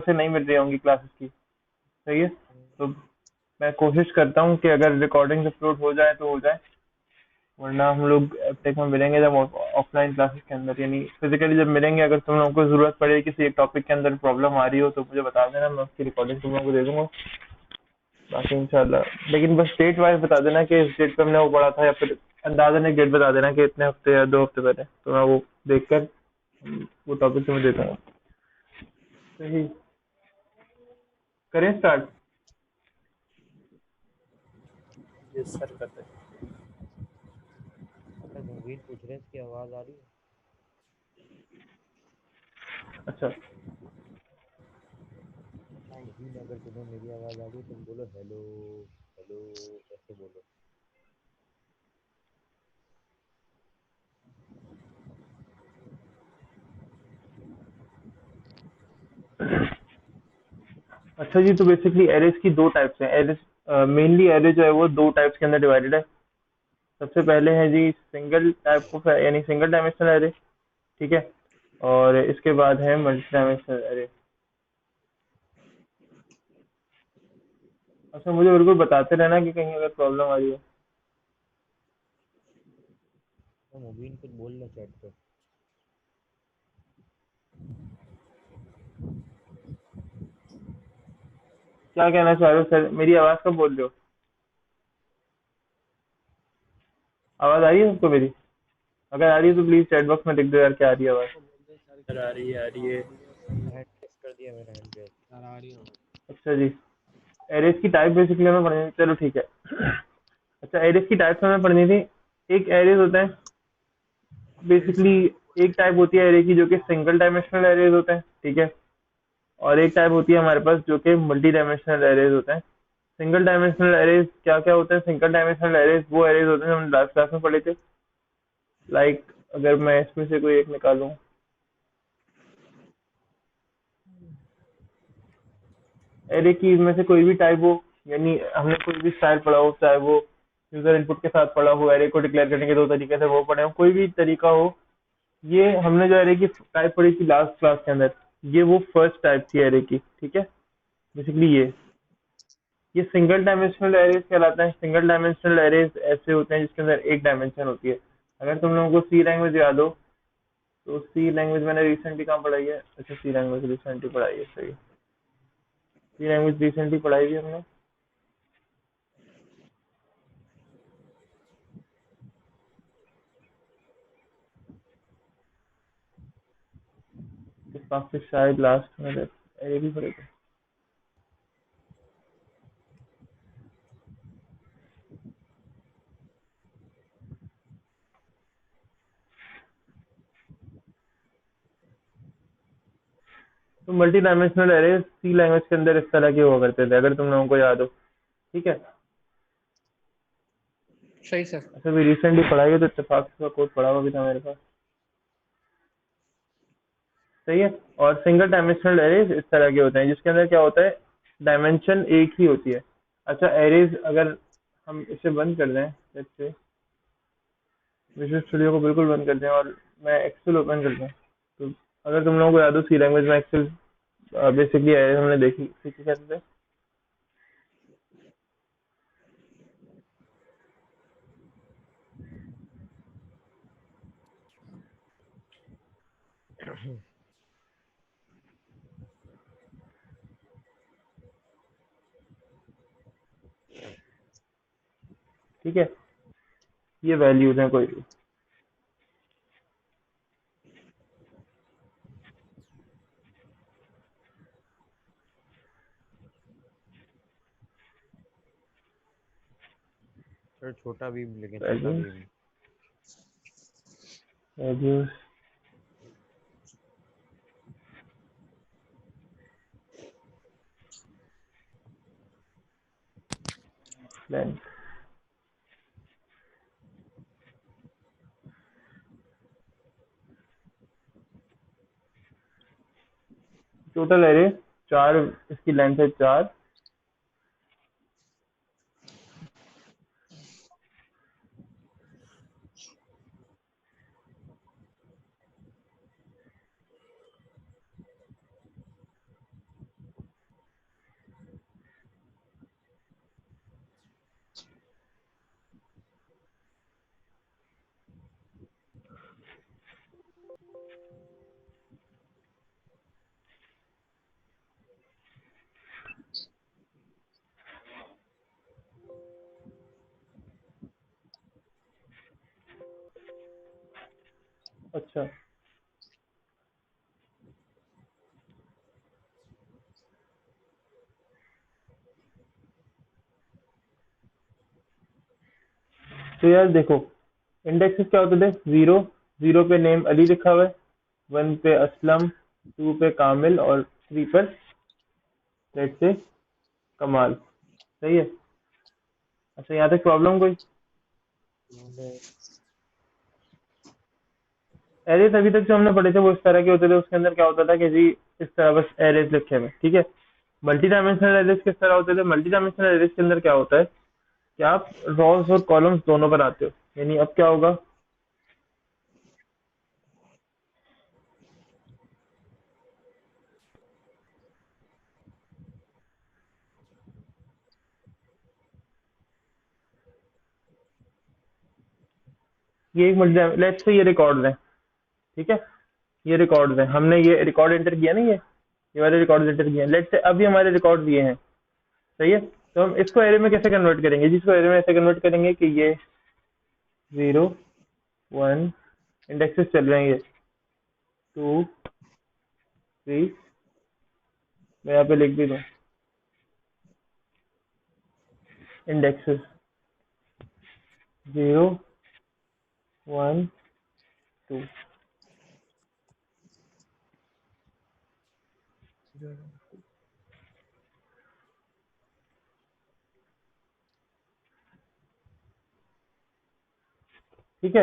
से नहीं मिल रही होंगी क्लासेस की, सही है। तो मैं कोशिश करता हूँ कि अगर रिकॉर्डिंग अपलोड हो जाए तो हो जाए, वरना हम लोग एपटेक में मिलेंगे जब ऑफलाइन क्लासेस के अंदर, यानी फिजिकली जब मिलेंगे। अगर तुम लोगों को जरूरत पड़े किसी एक टॉपिक के अंदर प्रॉब्लम आ रही हो तो मुझे बता देना, मैं उसकी रिकॉर्डिंग तुम लोगों को दे दूंगा। बाकी इंशाल्लाह, लेकिन बस डेट वाइज बता देना कि इस डेट पे हमने वो पढ़ा था, या फिर अंदाजन एक डेट बता देना कि इतने हफ्ते या 2 हफ्ते पहले, तो मैं वो देख कर वो टॉपिक तुम्हें देता हूँ। सही, करें स्टार्ट। यस सर करते हैं। सर मुबीन पूछ रहे हैं इसकी आवाज़ आ रही है? अच्छा, मुबीन अगर तुम्हें मेरी आवाज़ आ रही है तुम बोलो हेलो हेलो, ऐसे बोलो। अच्छा जी, तो बेसिकली एरेज की दो टाइप्स हैं। एरेज मेनली एरे जो है वो दो टाइप्स के अंदर डिवाइडेड है। सबसे पहले है जी सिंगल टाइप ऑफ, यानी सिंगल डायमेंशनल एरे, ठीक है। और इसके बाद है मल्टी डायमेंशनल एरे। अच्छा, मुझे बिल्कुल बताते रहना कि कहीं अगर प्रॉब्लम आ रही है। तो मुबीन कुछ बोल रहे चैट पे। क्या कहना चाह रहे हो सर, मेरी आवाज़ कब बोल रहे हो? आवाज़ आ रही है सबको मेरी? अगर आ रही है तो प्लीज़ चैट बॉक्स में लिख दो यार, क्या आ रही है आवाज़। तो बोल दे सर आ रही है आ रही है। हैंड रेस कर दिया मैंने, हैंड रेस। सर आ रही है। अच्छा जी, एरेज की टाइप बेसिकली हमें पढ़नी थी, चलो ठीक है। अच्छा, एरेज की टाइप्स हमें पढ़नी थी। एक एरेज होता है बेसिकली, एक टाइप होती है एरे की जो कि सिंगल डायमेंशनल एरेज होते हैं, ठीक है। और एक टाइप होती है हमारे पास जो कि मल्टी डायमेंशनल एरेज होते हैं। सिंगल डायमेंशनल एरेज क्या क्या होते हैं? सिंगल डायमेंशनल एरेज वो एरेज होते हैं जो हमने लास्ट क्लास में पढ़े थे। लाइक अगर मैं इसमें से कोई एक निकालूं, एरे की इनमें से कोई भी टाइप हो, यानी हमने कोई भी स्टाइल पढ़ा हो, चाहे वो यूजर इनपुट के साथ पढ़ा हो, एरे को डिक्लेयर करने के दो तरीके से वो पढ़े हो, कोई भी तरीका हो। ये हमने जो एरे की टाइप पढ़ी थी लास्ट क्लास के अंदर, ये वो फर्स्ट टाइप थी एरे की, ठीक है। बेसिकली ये सिंगल डायमेंशनल एरेज कहलाते हैं। सिंगल डायमेंशनल एरेज ऐसे होते हैं जिसके अंदर एक डायमेंशन होती है। अगर तुम लोगों को सी लैंग्वेज याद हो, तो सी लैंग्वेज मैंने रिसेंटली कहाँ पढ़ाई है? अच्छा, सी लैंग्वेज रिसेंटली पढ़ाई है, सही। सी लैंग्वेज रिसेंटली पढ़ाई थी हमने। इस पास से शायद लास्ट में एरे भी पढ़े थे। तो मल्टी डायमेंशनल एरेज सी लैंग्वेज के अंदर इस तरह के हुआ करते थे, अगर तुम लोगों को याद हो, ठीक है। सही सर। अच्छा, भी रिसेंटली पढ़ाई है तो इत्तेफाक से कोड पढ़ा हुआ भी था मेरे पास, सही है। और सिंगल डायमेंशनल एरेज इस तरह के होते हैं जिसके अंदर क्या होता है, डायमेंशन एक ही होती है। अच्छा, एरेज अगर हम इसे बंद कर दें, लेट्स से विजुअल स्टूडियो को बिल्कुल बंद कर दें और मैं एक्सेल ओपन कर दूं, तो अगर तुम लोगों को याद हो सी लैंग्वेज में एक्सेल बेसिकली एरेज हमने देखी सीखी कैसे थे। ठीक है, ये वैल्यूज हैं कोई भी। सर छोटा भीम लिखे, छोटा values Bhim. Values length, total array 4, इसकी लेंथ है 4। अच्छा, तो यार देखो, इंडेक्सेस क्या होते थे? जीरो, जीरो पे नेम अली लिखा हुआ है, वन पे असलम, टू पे कामिल और थ्री पर लेट से कमाल। सही है। अच्छा, यहाँ तक प्रॉब्लम कोई? नहीं। एरेज अभी तक जो हमने पढ़े थे वो इस तरह के होते थे, उसके अंदर क्या होता था कि जी इस तरह बस एरेज लिखे हुए, ठीक है। मल्टी डायमेंशनल एरेज किस तरह होते थे? मल्टी डायमेंशनल एरेज के अंदर क्या होता है कि आप रॉस और कॉलम्स दोनों पर आते हो। यानी अब क्या होगा, ये एक मल्टी, लेट्स से ये रिकॉर्ड है, ठीक है। ये रिकॉर्ड है, हमने ये रिकॉर्ड एंटर किया ना, ये वाले रिकॉर्ड एंटर किए हैं। लेट्स से अभी हमारे रिकॉर्ड ये हैं, सही है। तो हम इसको एरे में कैसे कन्वर्ट करेंगे? जिसको एरे में ऐसे कन्वर्ट करेंगे कि ये जीरो, वन, इंडेक्सेस चल रहे हैं, ये टू, थ्री, मैं यहाँ पे लिख भी दूँ इंडेक्सेस, जीरो, वन, टू। ठीक है।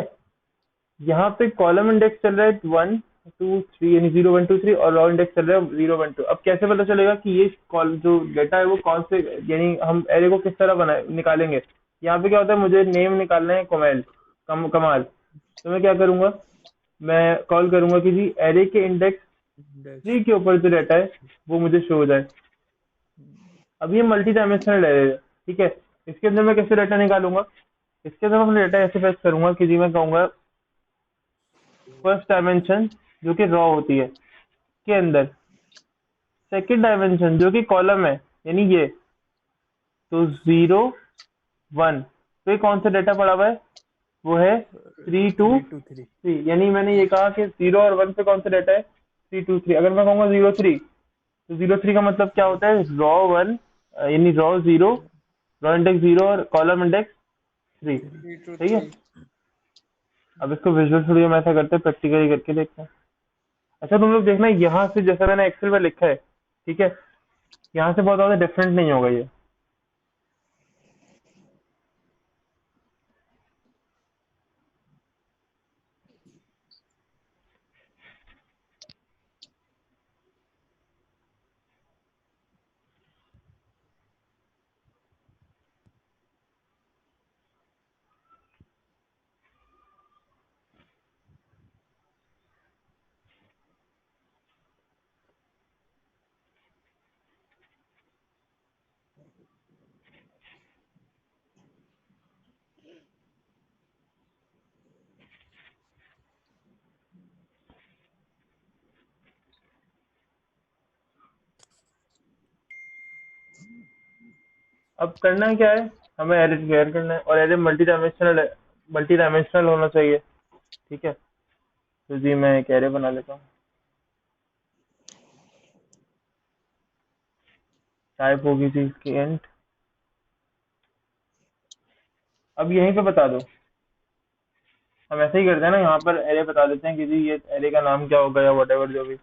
यहाँ पे कॉलम इंडेक्स चल रहा है वन टू थ्री, यानी जीरो वन टू थ्री, और रो इंडेक्स चल रहा है जीरो वन टू। अब कैसे पता चलेगा कि ये कॉल जो डेटा है वो कौन से, यानी हम एरे को किस तरह बना निकालेंगे? यहाँ पे क्या होता है, मुझे नेम निकालना है कमाल, कमाल। तो मैं क्या करूंगा, मैं कॉल करूंगा कि जी एरे के इंडेक्स इंडेक्स। थ्री के ऊपर जो डेटा है वो मुझे शो हो जाए। अब ये मल्टी डायमेंशनल एरे है, ठीक है। इसके अंदर मैं कैसे डेटा निकालूंगा? इसके अंदर मैं अपना डेटा ऐसे फेच करूंगा कि जी मैं कहूंगा फर्स्ट डायमेंशन जो कि रॉ होती है के अंदर, सेकंड डायमेंशन जो कि कॉलम है, यानी ये, तो जीरो, वन, तो ये कौन सा डेटा पड़ा हुआ है? वो है three two three two three. Three. यानी मैंने ये कहा कि जीरो और वन पे कौन सा डेटा है? Three two three. अगर मैं कहूंगा जीरो थ्री, तो जीरो थ्री का मतलब क्या होता है? रॉ वन, यानी row zero, row index zero और column index three. Three two सही है। थ्री। अब इसको विजुअल स्टूडियो में ऐसा करते हैं, प्रैक्टिकली करके देखते हैं। अच्छा, तुम लोग देखना, यहाँ से जैसा मैंने एक्सेल में लिखा है, ठीक है, यहाँ से बहुत ज्यादा डिफरेंट नहीं होगा ये। अब करना क्या है, हमें एरे डिक्लेयर करना है, और एरे मल्टी डायमेंशनल होना चाहिए, ठीक है। तो जी मैं एक एरे बना लेता हूँ, टाइप होगी जी इसकी एंड। अब यहीं पे बता दो, हम ऐसे ही करते हैं ना, यहाँ पर एरे बता देते हैं कि जी ये एरे का नाम क्या होगा या वट जो भी।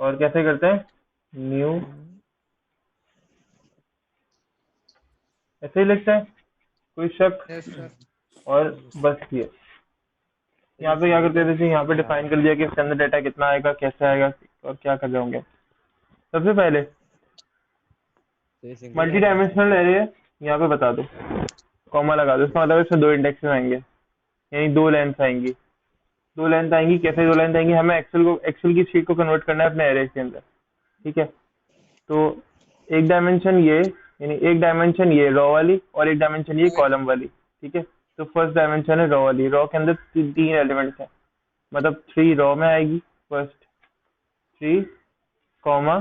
और कैसे करते हैं, न्यू, ऐसे ही लिखते हैं, कोई शक? Yes sir. और बस ये यहाँ पे क्या करते थे जी, यहाँ पे डिफाइन कर दिया कि इसके अंदर डेटा कितना आएगा, कैसे आएगा, और क्या कर रहे होंगे। सबसे पहले तो ये सिंगल मल्टी लाइन है। डायमेंशनल एरे, यहाँ पे बता दो, कॉमा लगा दो, इसका मतलब इसमें दो इंडेक्सेस आएंगे, यानी दो लेंथ आएंगी। दो लेंथ आएंगी, कैसे दो लेंथ आएंगी? हमें एक्सेल की शीट को कन्वर्ट करना है अपने एरे के अंदर, ठीक है। तो एक डायमेंशन ये, यानी एक डायमेंशन ये रॉ वाली, और एक डायमेंशन ये कॉलम वाली, ठीक है। तो फर्स्ट डायमेंशन है रॉ वाली, रॉ के अंदर तीन एलिमेंट्स हैं, मतलब थ्री रॉ में आएगी, फर्स्ट थ्री, कॉमा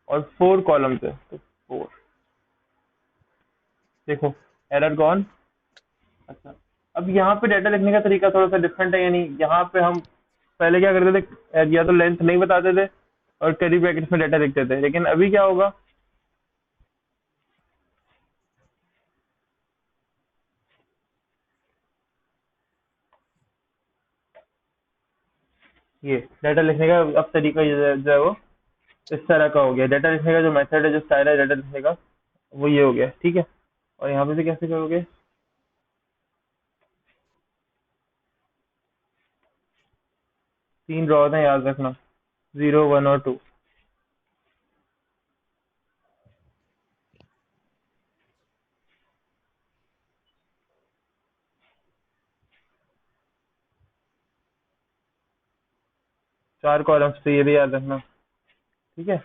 और 4 कॉलम्स है, तो 4। देखो एरर गॉन। अच्छा, अब यहाँ पे डाटा लिखने का तरीका थोड़ा सा डिफरेंट है, यानी यहाँ पे हम पहले क्या करते थे, या तो लेंथ नहीं बताते थे और करी ब्रैकेट्स में डाटा लिखते थे, लेकिन अभी क्या होगा, ये डाटा लिखने का अब तरीका जो है वो इस तरह का हो गया। डाटा लिखने का जो मेथड है, जो स्टाइल है डाटा लिखने का, वो ये हो गया, ठीक है। और यहाँ पे से कैसे करोगे, 3 रॉज हैं, याद रखना, 0 1 और 2। 4 कॉलम्स, तो ये भी याद रखना, ठीक है।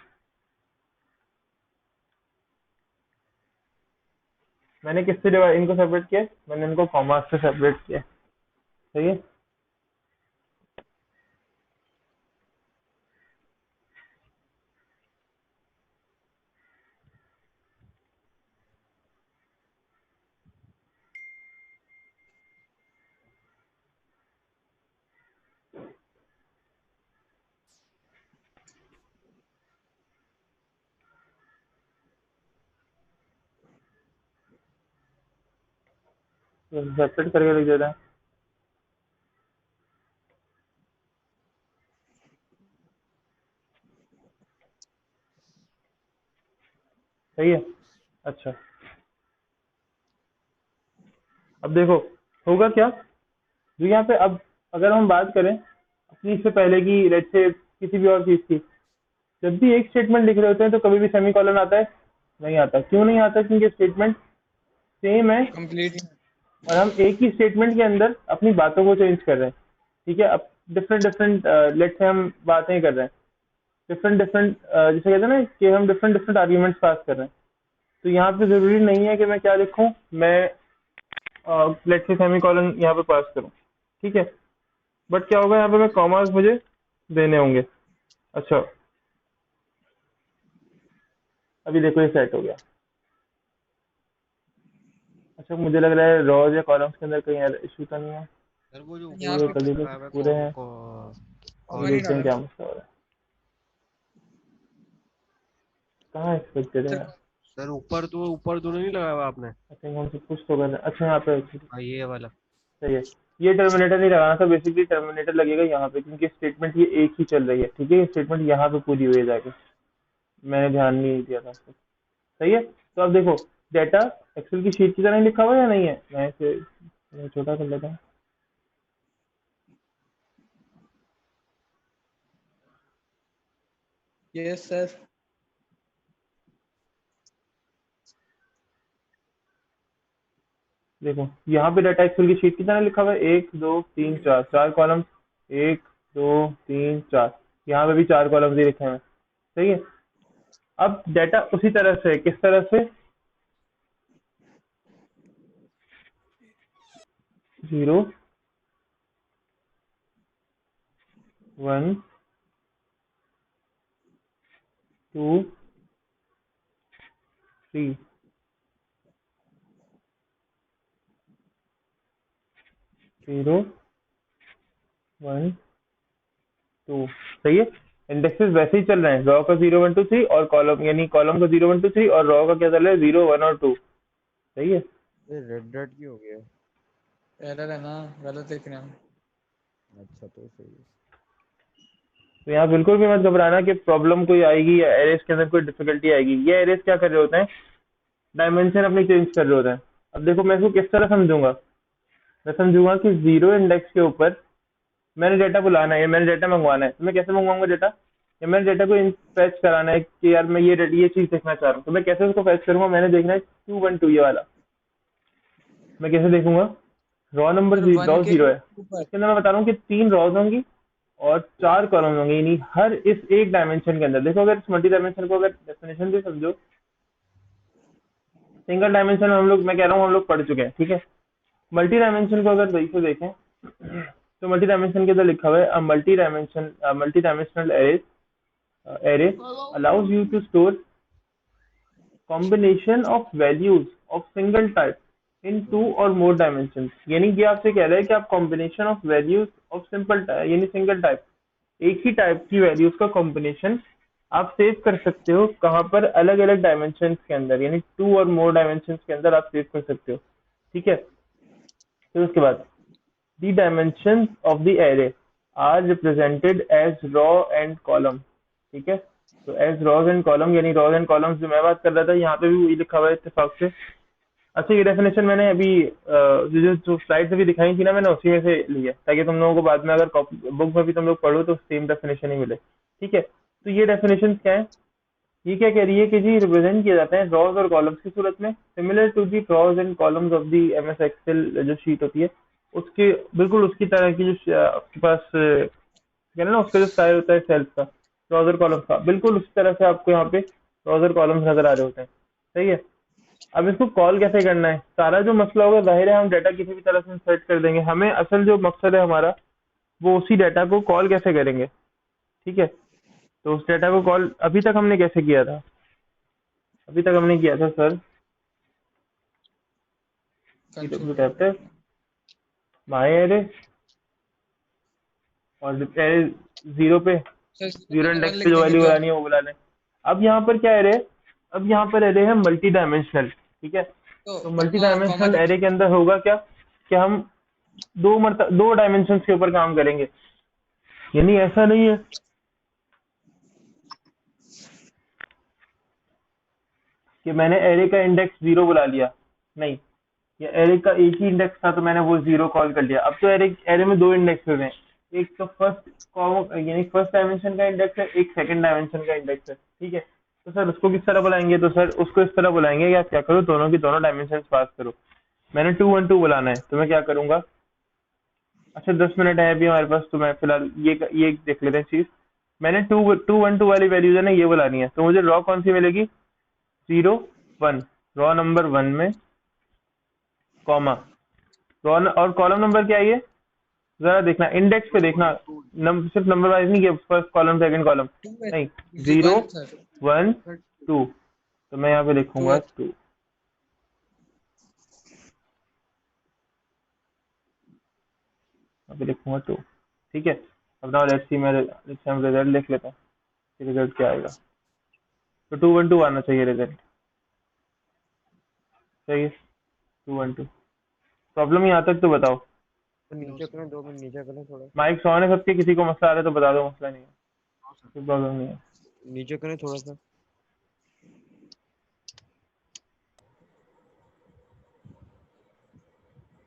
मैंने किससे डिवाइड इनको सेपरेट किया, मैंने इनको कॉमा से सेपरेट किया, सही है। सेपरेट करके लिख देता है, सही है। अच्छा, अब देखो होगा क्या, जो यहाँ पे अब अगर हम बात करें अपनी इससे पहले की, लेट्स से किसी भी और चीज की, जब भी एक स्टेटमेंट लिख रहे होते हैं तो कभी भी सेमी कॉलन आता है, नहीं आता। क्यों नहीं आता, क्योंकि स्टेटमेंट सेम है कंप्लीट। और हम एक ही स्टेटमेंट के अंदर अपनी बातों को चेंज कर रहे हैं, ठीक है। अब डिफरेंट डिफरेंट लेट्स से हम बातें कर रहे हैं, डिफरेंट डिफरेंट जैसे कहते हैं ना कि हम डिफरेंट डिफरेंट आर्ग्यूमेंट्स पास कर रहे हैं, तो यहाँ पे जरूरी नहीं है कि मैं क्या लिखूं, मैं लेट्स से सेमी कॉलन यहाँ पे पास करूं, ठीक है। बट क्या होगा, यहाँ पे मैं कॉमास मुझे देने होंगे। अच्छा, अभी देखो ये सेट हो गया। अच्छा, मुझे लग रहा है रोज या कॉलम्स के अंदर कहीं इशू तो नहीं है, सर वो जो यहाँ ये पे ऊपर कभी लगा तक हुआ है पूरे हैं। अभी होगा नहीं देखते हैं डाला क्या मसला हो रहा है, कहाँ एक्सपेक्टेड है सर। यार। सर ऊपर तो नहीं लगा हुआ आपने? आई थिंक हम सब कुछ तो कर रहे हैं। अच्छा, यहाँ पे हाँ ये वाला। सही है। ये टर्मिनेटर नहीं लगाना था, बेसिकली टर्मिनेटर लगेगा यहाँ पे, क्योंकि स्टेटमेंट ये एक ही चल रही है, ठीक है। ये स्टेटमेंट यहाँ पे पूरी हुई है जाके, मैंने ध्यान नहीं दिया था, सही है। तो अब देखो डेटा एक्सेल की शीट की तरह ही लिखा हुआ है या नहीं है, मैं इसे छोटा कर लेता हूँ। Yes sir. देखो यहाँ पे डाटा एक्सेल की शीट की तरह लिखा हुआ है, 1 2 3 4, 4 कॉलम, 1 2 3 4, यहाँ पे भी 4 कॉलम ही लिखे हैं, सही है। अब डाटा उसी तरह से, किस तरह से, 0 1 2 3, 0 1 2, सही है। इंडेक्सेस वैसे ही चल रहे हैं, रॉ का 0 1 2 3 और कॉलम, यानी कॉलम का 0 1 2 3 और रॉ का क्या चल रहा है, 0 1 और 2, सही है। ये रेड रेड क्यों हो गया? एरर है ना, गलत लिख रहे हैं हम। अच्छा तो सही है। तो यहाँ बिल्कुल भी मत घबराना कि प्रॉब्लम कोई आएगी या एरेस के अंदर कोई डिफिकल्टी आएगी। ये एरेस क्या कर रहे होते हैं, डायमेंशन अपनी चेंज कर रहे होते हैं। अब देखो मैं इसको किस तरह समझूंगा, मैं समझूंगा कि 0 इंडेक्स के ऊपर मैंने डाटा बुलाना है, मैंने डाटा मंगवाना है, तो मैं कैसे मंगवाऊंगा डाटा, या मैंने डाटा को फेच कराना है कि यार मैं ये चीज देखना चाह रहा हूँ, तो मैं कैसे उसको फेच करूंगा, मैंने देखना है 2 1 2 ये वाला, मैं कैसे देखूंगा, raw number sir one raw के 0 है, ऊपर। इसके अंदर मैं बता रहा हूँ कि 3 रॉज होंगी और 4 कॉलम होंगे, यानी हर इस एक डायमेंशन के अंदर। देखो अगर इस मल्टी डायमेंशन को अगर डेफिनेशन भी समझो, सिंगल डायमेंशन में हम लोग, मैं कह रहा हूँ हम लोग पढ़ चुके हैं, ठीक है। मल्टी डायमेंशन को अगर सही से देखें तो मल्टी डायमेंशन के अंदर लिखा हुआ है multi dimensional array array allows you to store combination of values of single type in two or more dimensions। यानी कि आपसे कह रहा है कि आप combination of values of simple यानी single type, एक ही टाइप की वैल्यूज का कॉम्बिनेशन आप सेव कर सकते हो कहाँ पर, अलग अलग डायमेंशन के अंदर, यानी टू और मोर डायमेंशन के अंदर आप सेव कर सकते हो। ठीक है, फिर उसके बाद the dimension of the array are represented as row and column. ठीक है, तो एज रॉज एंड कॉलम, यानी रॉज एंड कॉलम्स जो मैं बात कर रहा था यहाँ पे भी वही लिखा हुआ है इत्तेफाक से। अच्छा, ये डेफिनेशन मैंने अभी जो स्लाइड्स अभी दिखाई थी ना, मैंने उसी में से ली है, ताकि तुम लोगों को बाद में अगर बुक में भी तुम लोग पढ़ो तो सेम डेफिनेशन ही मिले। ठीक है, तो ये डेफिनेशन क्या है, ये क्या कह रही है कि जी रिप्रेजेंट किए जाते हैं रॉज और कॉलम्स की सूरत में, similar to the rows and columns of the MS Excel जो शीट होती है उसके बिल्कुल उसी तरह की, जो आपके पास क्या है ना, उसका जो स्टाइल होता है सेल्स का, रॉज और कॉलम्स का, बिल्कुल उसी तरह से आपको यहाँ पे रॉज और कॉलम्स नजर आ रहे होते हैं। सही है, अब इसको कॉल कैसे करना है, सारा जो मसला होगा जाहिर है हम डाटा किसी भी तरह से इंसर्ट कर देंगे, हमें असल जो मकसद है हमारा वो उसी डाटा को कॉल कैसे करेंगे। ठीक है, तो उस डाटा को कॉल अभी तक हमने कैसे किया था, अभी तक हमने किया था सर कंट्रोल माई एरे और एरे जीरो पे, सर जीरो वन इंडेक्स लिख पे जो देंगे वैल्यू तो बनानी है वो बुला लें। अब यहाँ पर क्या एरे, अब यहाँ पर एरे है मल्टी डायमेंशनल। ठीक है, तो मल्टी कॉमा कॉमा डायमेंशनल लिख एरे के अंदर होगा क्या कि हम दो डायमेंशन के ऊपर काम करेंगे, यानी ऐसा नहीं है कि मैंने एरे का इंडेक्स जीरो बुला लिया, नहीं, या एरे का एक ही इंडेक्स था तो मैंने वो जीरो कॉल कर लिया। अब तो एरे एरे में दो इंडेक्स हैं, एक तो फर्स्ट यानी फर्स्ट डायमेंशन का इंडेक्स है, एक सेकंड डायमेंशन का इंडेक्स है। ठीक है, तो सर उसको किस तरह बुलाएंगे, तो सर उसको इस तरह बुलाएंगे कि आप क्या करो, दोनों की दोनों डायमेंशन पास करो। मैंने 2 1 2 बुलाना है तो मैं क्या करूंगा, अच्छा 10 मिनट है अभी हमारे पास, तो मैं फिलहाल ये देख लेते हैं चीज। मैंने 2 2 1 2 वाली वैल्यू है ना ये बुलानी है, तो मुझे रॉ कौन सी मिलेगी, 0 1, रॉ नंबर 1 में कॉमा, रॉ और कॉलम नंबर क्या है ये, जरा देखना इंडेक्स पे देखना, सिर्फ नंबर वाइज नहीं कि first column second column, two नहीं, 0 वन सर 1 2, तो मैं यहाँ पे टू लिखूंगा 2, यहाँ पे लिखूंगा 2। ठीक है, अब ना लेट्स सी, मैं रिजल्ट लिख लेता हूँ, रिजल्ट क्या आएगा, तो 2 1 2 आना चाहिए रिजल्ट। सही है, 2 1 2, प्रॉब्लम यहाँ तक तो बताओ। तो नीचे करें, 2 मिनट नीचे करें थोड़ा। माइक ऑन है सबके, किसी को मसला आ रहा है तो बता दो, मसला नहीं है, कोई प्रॉब्लम नहीं है। नीचे करें थोड़ा सा।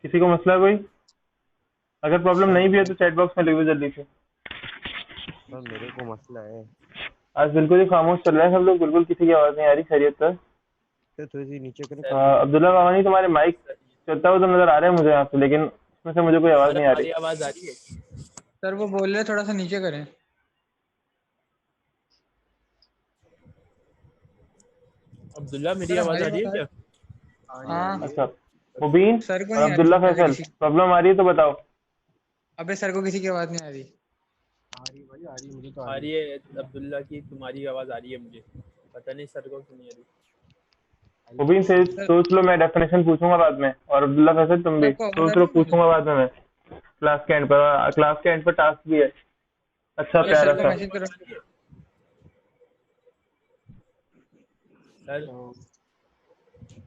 किसी को मसला है कोई, अगर प्रॉब्लम सर नहीं भी है तो चैट बॉक्स में लिख दो जल्दी से। सर मेरे को मसला है। आज बिल्कुल ही खामोश चल रहे हैं सब लोग, बिल्कुल किसी की आवाज नहीं आ रही, खैरियत तो है? सर थोड़ी सी नीचे करें। अब्दुल्ला बावानी, तुम्हारे माइक चलता हुआ तो नजर आ रहा है मुझे यहाँ से, लेकिन उसमें से मुझे कोई आवाज नहीं आ रही। आवाज आ रही है? सर वो बोल रहे थोड़ा सा नीचे करें। अब्दुल्ला, मेरी सर आवाज आ हमारी रही है क्या? हाँ अच्छा, मुबीन सर को और नहीं आ रही, अब्दुल्ला अबे फैसल, किसी प्रॉब्लम आ रही है तो बताओ। अबे सर को किसी की आवाज नहीं आ रही। आ रही भाई, आ रही, मुझे तो आ रही है अब्दुल्ला की, तुम्हारी आवाज आ रही है मुझे, पता नहीं सर को क्यों नहीं आ रही। मुबीन से सर सोच लो, मैं डेफिनेशन पूछूंगा बाद में, और अब्दुल्ला फैसल तुम भी सर को आवाज आ सोच रही लो, है मेरी? पूछूंगा बाद में मैं क्लास के एंड पर टास्क भी है, अच्छा अबे प्यारा सर को सा। मैसेज करो। सर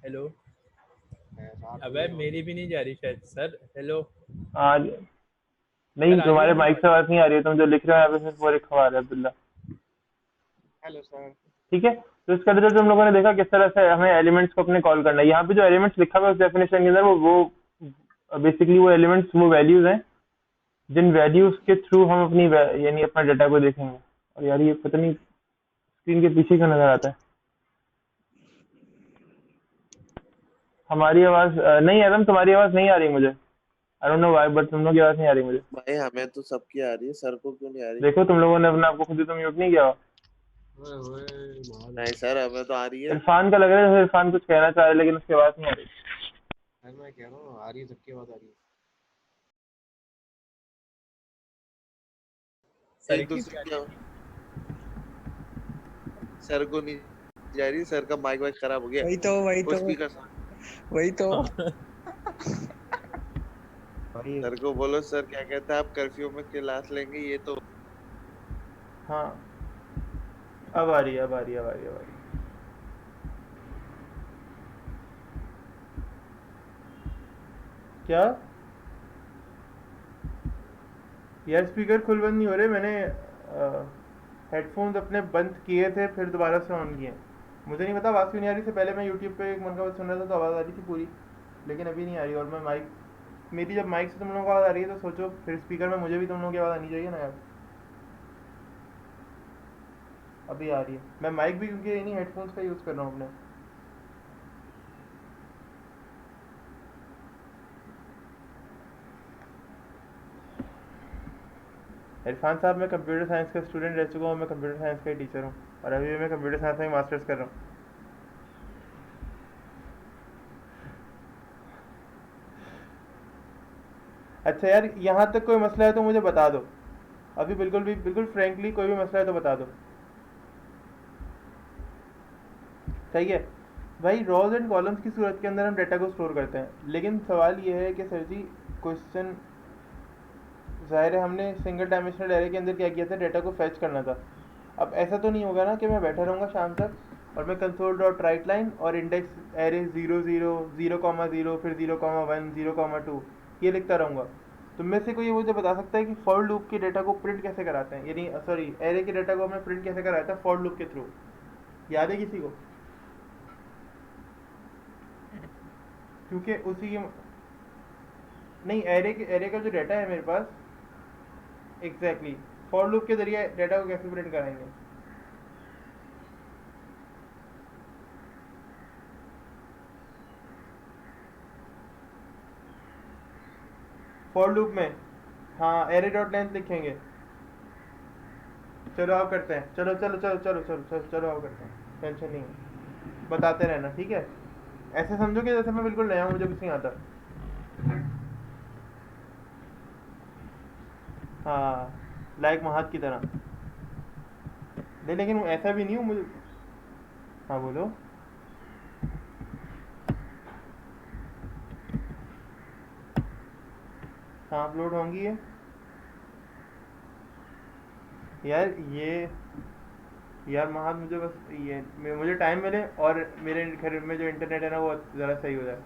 हेलो, अबे मेरी भी नहीं जा रही शायद। सर हेलो, आज नहीं, सर आ रही है तुम्हारे मेरी माइक आवाज? से आवाज नहीं आ रही है, तुम जो लिख रहे हो यहाँ पे सिर्फ वो लिखा हुआ है अब्दुल्ला। Hello sir. ठीक है, तो इसका रिजल्ट तुम लोगों ने देखा किस तरह से हमें एलिमेंट्स को अपने कॉल करना है। यहाँ पे जो एलिमेंट्स लिखा हुआ है उस डेफिनेशन के अंदर वो बेसिकली वो एलिमेंट्स वो वैल्यूज हैं जिन वैल्यूज के थ्रू हम अपनी यानी अपना डाटा को देखेंगे। और यार ये पता नहीं स्क्रीन के पीछे का नजर आता है। हमारी आवाज नहीं आदम, तुम्हारी आवाज नहीं आ रही मुझे, I don't know why, but तुम लोग की आवाज नहीं आ रही मुझे। भाई हमें तो सबकी आ रही है, सर को क्यों नहीं आ रही? देखो तुम लोगों ने अपने आप को खुद ही तो म्यूट नहीं किया हुआ। नहीं सर, हमें तो आ रही है। इरफान का लग रहा है जैसे इरफान कुछ कहना चाह रहा है लेकिन उसकी आवाज नहीं आ रही। मैं कह रहा हूँ आ रही है, सबकी आवाज आ रही है। सर एक की दूसरे की सर को नहीं जा रही, सर का माइक वाइक खराब हो गया। वही वो तो स्पीकर वही तो भाई सर को बोलो, सर क्या कहते हैं, आप कर्फ्यू में क्लास लेंगे ये तो। हाँ, अब आ रही है, अब आ रही है, अब आ रही है, अब आ रही है। क्या यार, स्पीकर खुल बंद नहीं हो रहे। मैंने हेडफोन्स अपने बंद किए थे, फिर दोबारा से ऑन किए। मुझे नहीं पता आवाज़ क्यों नहीं आ रही। से पहले मैं यूट्यूब पे एक मन का बात सुन रहा था तो आवाज़ आ रही थी पूरी, लेकिन अभी नहीं आ रही। और मैं माइक, मेरी जब माइक से तुम लोगों को आवाज़ आ रही है तो सोचो फिर स्पीकर में मुझे भी तुम लोगों की आवाज़ आनी चाहिए ना यार। अभी आ रही है। मैं माइक भी क्योंकि इन्हीं हेडफोन्स का यूज़ कर रहा हूँ अपने। इरफान साहब, मैं कंप्यूटर साइंस का स्टूडेंट रह चुका हूँ। मैं कंप्यूटर साइंस का ही टीचर हूँ और अभी भी मैं कंप्यूटर साइंस में मास्टर्स कर रहा हूँ। अच्छा यार, यहाँ तक कोई मसला है तो मुझे बता दो अभी, बिल्कुल फ्रेंकली, कोई भी मसला है तो बता दो। सही है भाई। रॉज एंड कॉलम्स की सूरत के अंदर हम डेटा को स्टोर करते हैं, लेकिन सवाल ये है कि सर जी, क्वेश्चन ज़ाहिर है हमने सिंगल डायमेंशनल एरे के अंदर क्या किया था, डेटा को फैच करना था। अब ऐसा तो नहीं होगा ना कि मैं बैठा रहूँगा शाम तक और मैं कंसोल डॉट राइट लाइन और इंडेक्स एरे 0 0 0,0 फिर 0,1 0,2 ये लिखता रहूँगा। तो में से कोई मुझे बता सकता है कि फॉर लूप के डेटा को प्रिंट कैसे कराते हैं, यानी सॉरी एरे के डेटा को हमने प्रिंट कैसे कराया था फॉर लूप के थ्रू? याद है किसी को? क्योंकि उसी के नहीं, एरे का जो डेटा है मेरे पास, एग्जैक्टली फॉर लूप के जरिए डेटा को कैसे प्रिंट कराएंगे? फॉर लूप में हाँ एरे डॉट लेंथ लिखेंगे। चलो आप करते हैं, चलो चलो चलो चलो चलो चलो चलो आप करते हैं, टेंशन नहीं है, बताते रहना, ठीक है? ऐसे समझो कि जैसे मैं बिल्कुल नया हूँ, मुझे कुछ नहीं आता। हाँ, लाइक महात की तरह। नहीं, लेकिन ऐसा भी नहीं हूँ मुझे। हाँ बोलो। हाँ अपलोड होंगी ये यार। ये यार महात, मुझे बस ये मुझे टाइम मिले और मेरे घर में जो इंटरनेट है ना वो ज़रा सही हो जाए।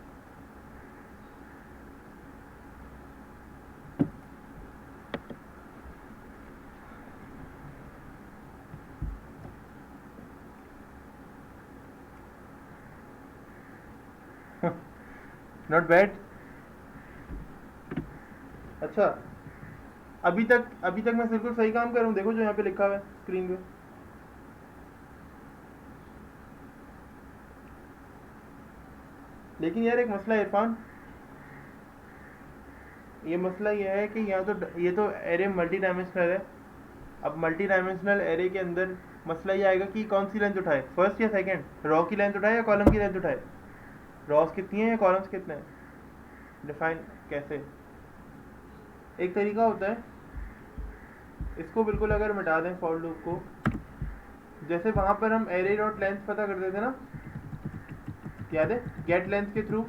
Not bad. अच्छा, अभी तक मैं बिल्कुल सही काम कर रहा हूँ। देखो जो यहाँ पे लिखा हुआ है स्क्रीन पे। लेकिन यार एक मसला है इरफान, ये मसला ये है कि यहाँ तो ये तो एरे मल्टी डायमेंशनल है। अब मल्टी डायमेंशनल एरे के अंदर मसला ये आएगा कि कौन सी लेंथ उठाए, फर्स्ट या सेकंड, रॉ की लेंथ उठाए या कॉलम की लेंथ उठाए, रॉस कितनी है या कॉलम्स कितने हैं, डिफाइन कैसे? एक तरीका होता है, इसको बिल्कुल अगर मिटा दें फॉर लूप को, जैसे वहाँ पर हम एरे डॉट लेंथ पता करते थे ना, याद है, गेट लेंथ के थ्रू।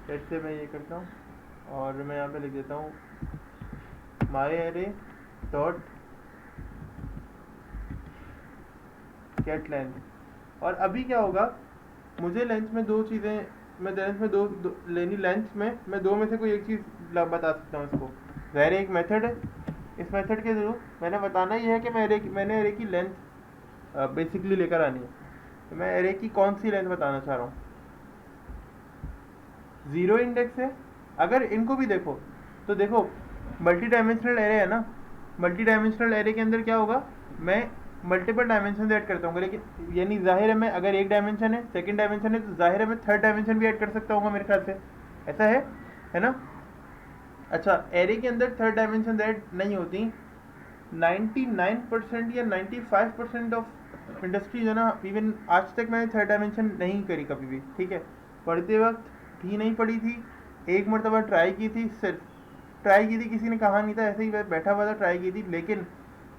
जैसे मैं ये करता हूँ और मैं यहाँ पे लिख देता हूँ माई एरे डॉट गेट लेंथ। और अभी क्या होगा, मुझे लेंथ में दो चीज़ें, मैं लेंथ में दो लेनी, लेंथ में मैं दो में से कोई एक चीज़ बता सकता हूँ इसको। ज़ाहिर एक मेथड है, इस मेथड के थ्रू मैंने बताना ही है कि मैंने एरे की लेंथ बेसिकली लेकर आनी है। तो मैं एरे की कौन सी लेंथ बताना चाह रहा हूँ, ज़ीरो इंडेक्स है। अगर इनको भी देखो तो देखो मल्टी डायमेंशनल एरे है ना, मल्टी डायमेंशनल एरे के अंदर क्या होगा, मैं मल्टीपल डायमेंशन ऐड करता हूँ, लेकिन यानी जाहिर है मैं अगर एक डायमेंशन है, सेकंड डायमेंशन है, तो जाहिर है मैं थर्ड डायमेंशन भी ऐड कर सकता हूँ मेरे ख्याल से, ऐसा है ना? अच्छा, एरे के अंदर थर्ड डायमेंशन ऐड नहीं होती। 99% या 95% ऑफ इंडस्ट्री जो ना, इवन आज तक मैंने थर्ड डायमेंशन नहीं करी कभी भी, ठीक है? पढ़ते वक्त भी नहीं पढ़ी थी, एक मरतबा ट्राई की थी, सिर्फ ट्राई की थी, किसी ने कहा नहीं था, ऐसे ही बैठा हुआ था, ट्राई की थी। लेकिन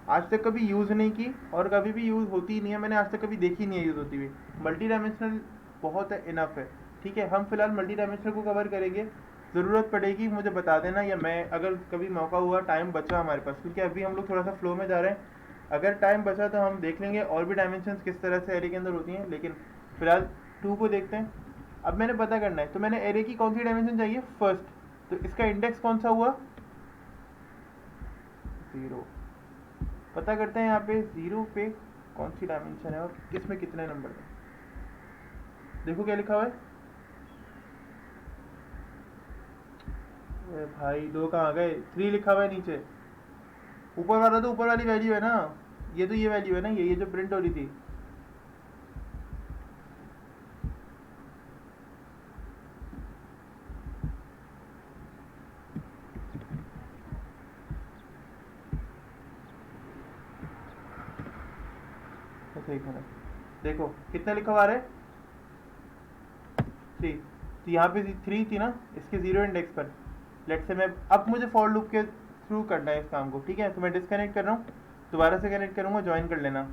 आज तक कभी यूज़ नहीं की और कभी भी यूज़ होती ही नहीं है, मैंने आज तक कभी देखी नहीं है यूज़ होती हुई। मल्टी डायमेंशनल बहुत है, इनफ है। ठीक है, हम फिलहाल मल्टी डायमेंशनल को कवर करेंगे। ज़रूरत पड़ेगी मुझे बता देना, या मैं अगर कभी मौका हुआ, टाइम बचा हमारे पास, क्योंकि अभी हम लोग थोड़ा सा फ्लो में जा रहे हैं। अगर टाइम बचा तो हम देख लेंगे और भी डायमेंशंस किस तरह से एरे के अंदर होती हैं, लेकिन फिलहाल 2 को देखते हैं। अब मैंने पता करना है, तो मैंने एरे की कौन सी डायमेंशन चाहिए, फर्स्ट, तो इसका इंडेक्स कौन सा हुआ, 0। पता करते हैं यहाँ पे 0 पे कौन सी डायमेंशन है और किसमें कितने नंबर हैं। देखो क्या लिखा हुआ है, अरे भाई 2 कहाँ गए, 3 लिखा हुआ है नीचे। ऊपर वाला तो ऊपर वाली वैल्यू है ना, ये तो ये वैल्यू है ना, ये जो प्रिंट हो रही थी। अच्छा एक मिनट, देखो कितना लिखा हुआ है, 3। तो यहाँ पे 3 थी ना, इसके 0 इंडेक्स पर। लेट से मैं अब मुझे फॉर लूप के थ्रू करना है इस काम को। ठीक है, तो मैं डिस्कनेक्ट कर रहा हूँ, दोबारा से कनेक्ट करूँगा, ज्वाइन कर लेना।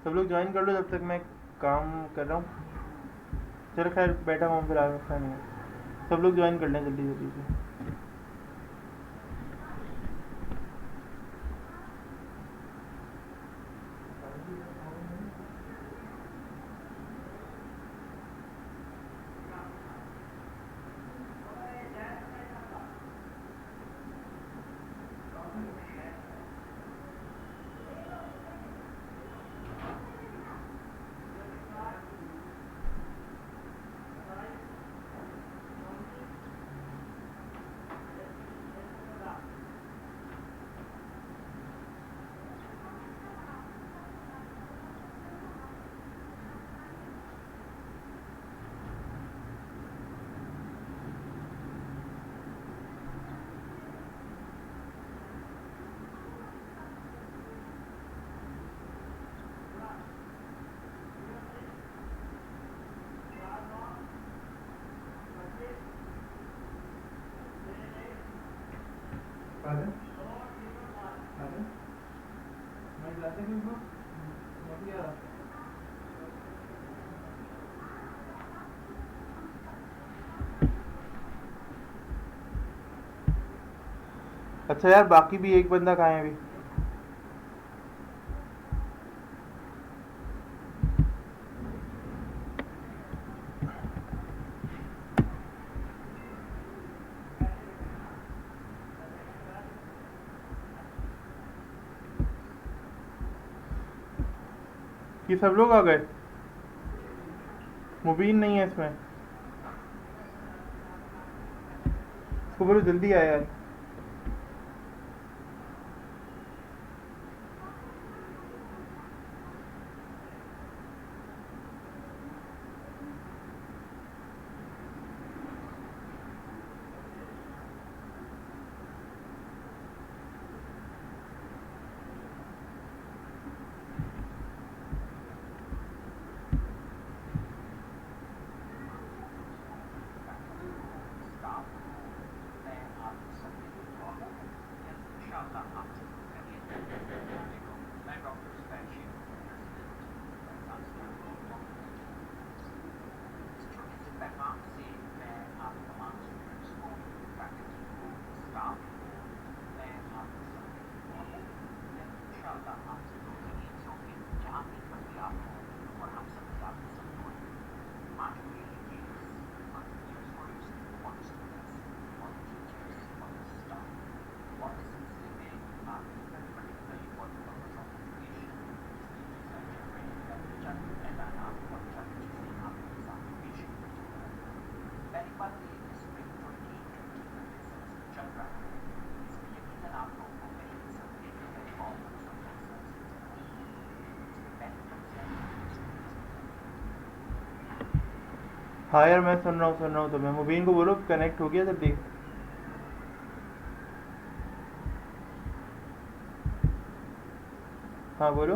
सब लोग ज्वाइन कर लो जब तक मैं काम कर रहा हूँ। चलो खैर बैठा हूँ फिर, आगे नहीं है, सब लोग ज्वाइन कर लें जल्दी जल्दी से। अच्छा यार, बाकी भी एक बंदा कहाँ है अभी। कि सब लोग आ गए, मुबीन नहीं है इसमें, इसको बोलो जल्दी आए यार। हाँ यार मैं सुन रहा हूँ तो मैं मुबीन को बोलो कनेक्ट हो गया जल्दी। हाँ बोलो।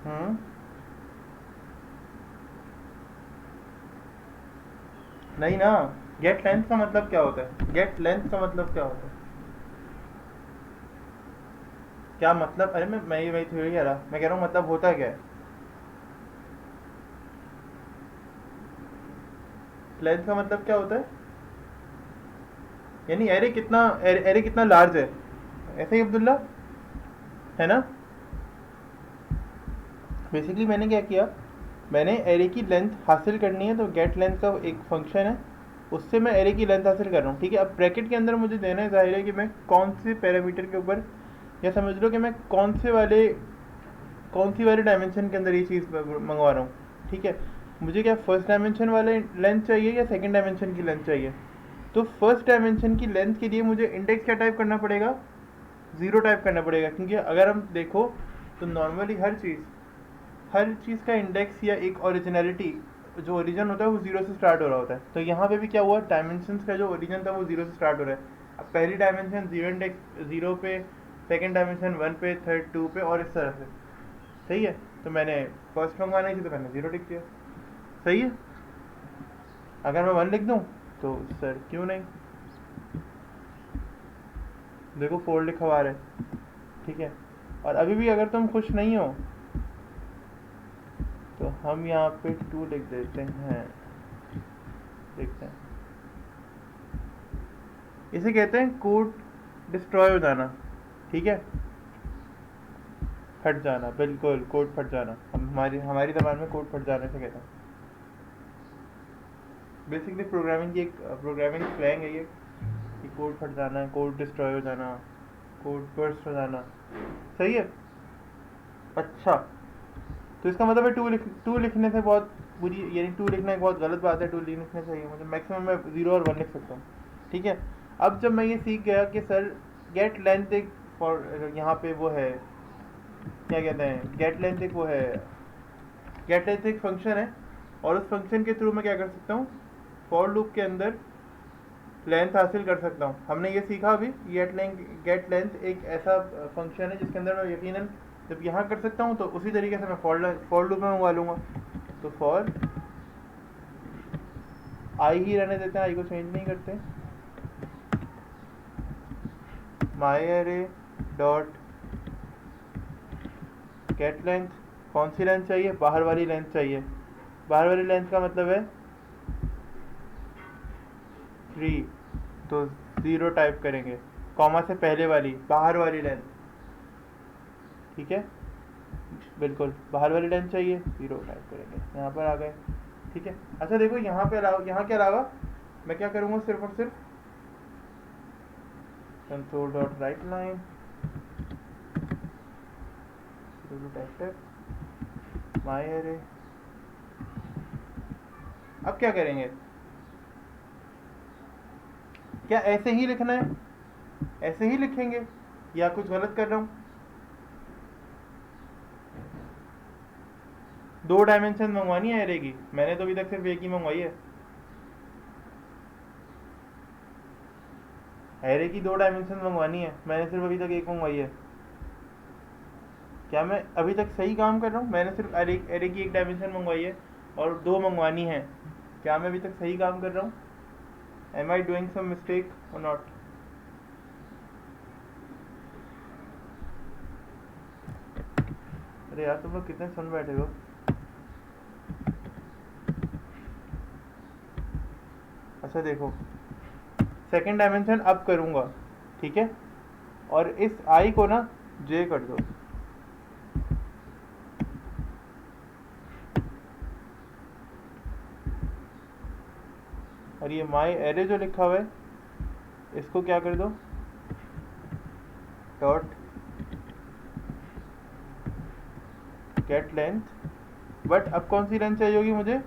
हम्म। नहीं ना, गेट लेंथ का मतलब क्या होता है? गेट लेंथ का मतलब क्या होता है? क्या मतलब? अरे मैं थोड़ी कह रहा, मैं कह रहा हूँ मतलब होता क्या है? लेंथ का मतलब क्या होता है? यानी एरे कितना लार्ज है, ऐसे ही अब्दुल्ला, है ना? बेसिकली मैंने क्या किया, मैंने एरे की लेंथ हासिल करनी है तो गेट लेंथ का एक फंक्शन है, उससे मैं एरे की लेंथ हासिल कर रहा हूँ। ठीक है, अब ब्रैकेट के अंदर मुझे देना है, जाहिर है कि मैं कौन से पैरामीटर के ऊपर, या समझ लो कि मैं कौन सी वाले डायमेंशन के अंदर ये चीज़ मंगवा रहा हूँ। ठीक है, मुझे क्या फर्स्ट डायमेंशन वाले लेंथ चाहिए या सेकंड डायमेंशन की लेंथ चाहिए? तो फर्स्ट डायमेंशन की लेंथ के लिए मुझे इंडेक्स क्या टाइप करना पड़ेगा? ज़ीरो टाइप करना पड़ेगा, क्योंकि अगर हम देखो तो नॉर्मली हर चीज़ का इंडेक्स या एक ओरिजिनलिटी, जो ओरिजिन होता है वो जीरो से स्टार्ट हो रहा होता है। तो यहाँ पे भी क्या हुआ, डायमेंशंस का जो ओरिजिन था वो जीरो से स्टार्ट हो रहा है। अब पहली डायमेंशन जीरो इंडेक्स जीरो पे, सेकंड डायमेंशन वन पे, थर्ड टू पे, और इस तरह से। सही है, तो मैंने फर्स्ट मंगवानी थी तो मैंने जीरो लिख दिया। सही है, अगर मैं वन लिख दूँ तो सर क्यों नहीं, देखो फोर लिखा हुआ है। ठीक है, और अभी भी अगर तुम खुश नहीं हो तो हम यहाँ पे टू लिख देते हैं। देखते हैं, इसे कहते हैं कोड डिस्ट्रॉय हो जाना। ठीक है, फट जाना, बिल्कुल कोड फट जाना, हमारी हमारी ज़बान में कोड फट जाने से कहते हैं। बेसिकली प्रोग्रामिंग की एक प्रोग्रामिंग स्लैंग है ये, कि कोड फट जाना, कोड डिस्ट्रॉय हो जाना, कोड बर्स्ट हो जाना। सही है। अच्छा, तो इसका मतलब है टू लिखने से बहुत बुरी, यानी टू लिखना एक बहुत गलत बात है। टू लिखने से मुझे मैक्सिमम मैं जीरो और वन लिख सकता हूँ। ठीक है, अब जब मैं ये सीख गया कि सर गेट लेंथ एक फॉर, यहाँ पे वो है, क्या कहते हैं, गेट लेंथ एक फंक्शन है, और उस फंक्शन के थ्रू मैं क्या कर सकता हूँ, फॉर लूप के अंदर लेंथ हासिल कर सकता हूँ। हमने ये सीखा अभी, गेट लेंथ एक ऐसा फंक्शन है जिसके अंदर मैं यकीनन जब यहाँ कर सकता हूँ तो उसी तरीके से मैं फॉर लूप में मंगवा लूँगा। तो फॉर आई ही रहने देते हैं, आई को चेंज नहीं करते। माई एरे डॉट गेट लेंथ, कौन सी लेंथ चाहिए? बाहर वाली लेंथ चाहिए। बाहर वाली लेंथ का मतलब है 3, तो ज़ीरो टाइप करेंगे, कॉमा से पहले वाली बाहर वाली लेंथ। ठीक है, बिल्कुल बाहर वाली लेंथ चाहिए, ज़ीरो टाइप करेंगे, यहाँ पर आ गए। ठीक है, अच्छा देखो यहाँ पे यहाँ क्या लगा, मैं क्या करूँगा, सिर्फ और सिर्फ कंसोल डॉट राइट लाइन माई एरे। अब क्या करेंगे, क्या ऐसे ही लिखना है, ऐसे ही लिखेंगे, या कुछ गलत कर रहा हूँ? दो डायमेंशन मंगवानी है एरे की, मैंने तो अभी तक सिर्फ एक ही मंगवाई है। एरे की दो डायमेंशन मंगवानी है, मैंने सिर्फ अभी तक एक मंगवाई है। क्या मैं अभी तक सही काम कर रहा हूँ? मैंने सिर्फ एरे की एक डायमेंशन मंगवाई है और दो मंगवानी है। क्या मैं अभी तक सही काम कर रहा हूँ? Am I doing some mistake और नॉट? अरे यार तुम लोग कितने सुन बैठे हो। अच्छा देखो, सेकंड डायमेंशन अब करूँगा, ठीक है, और इस आई को ना जे कर दो। और ये माई एरे जो लिखा हुआ है इसको क्या कर दो, डॉट गेट लेंथ। बट अब कौन सी लेंथ चाहिए होगी मुझे?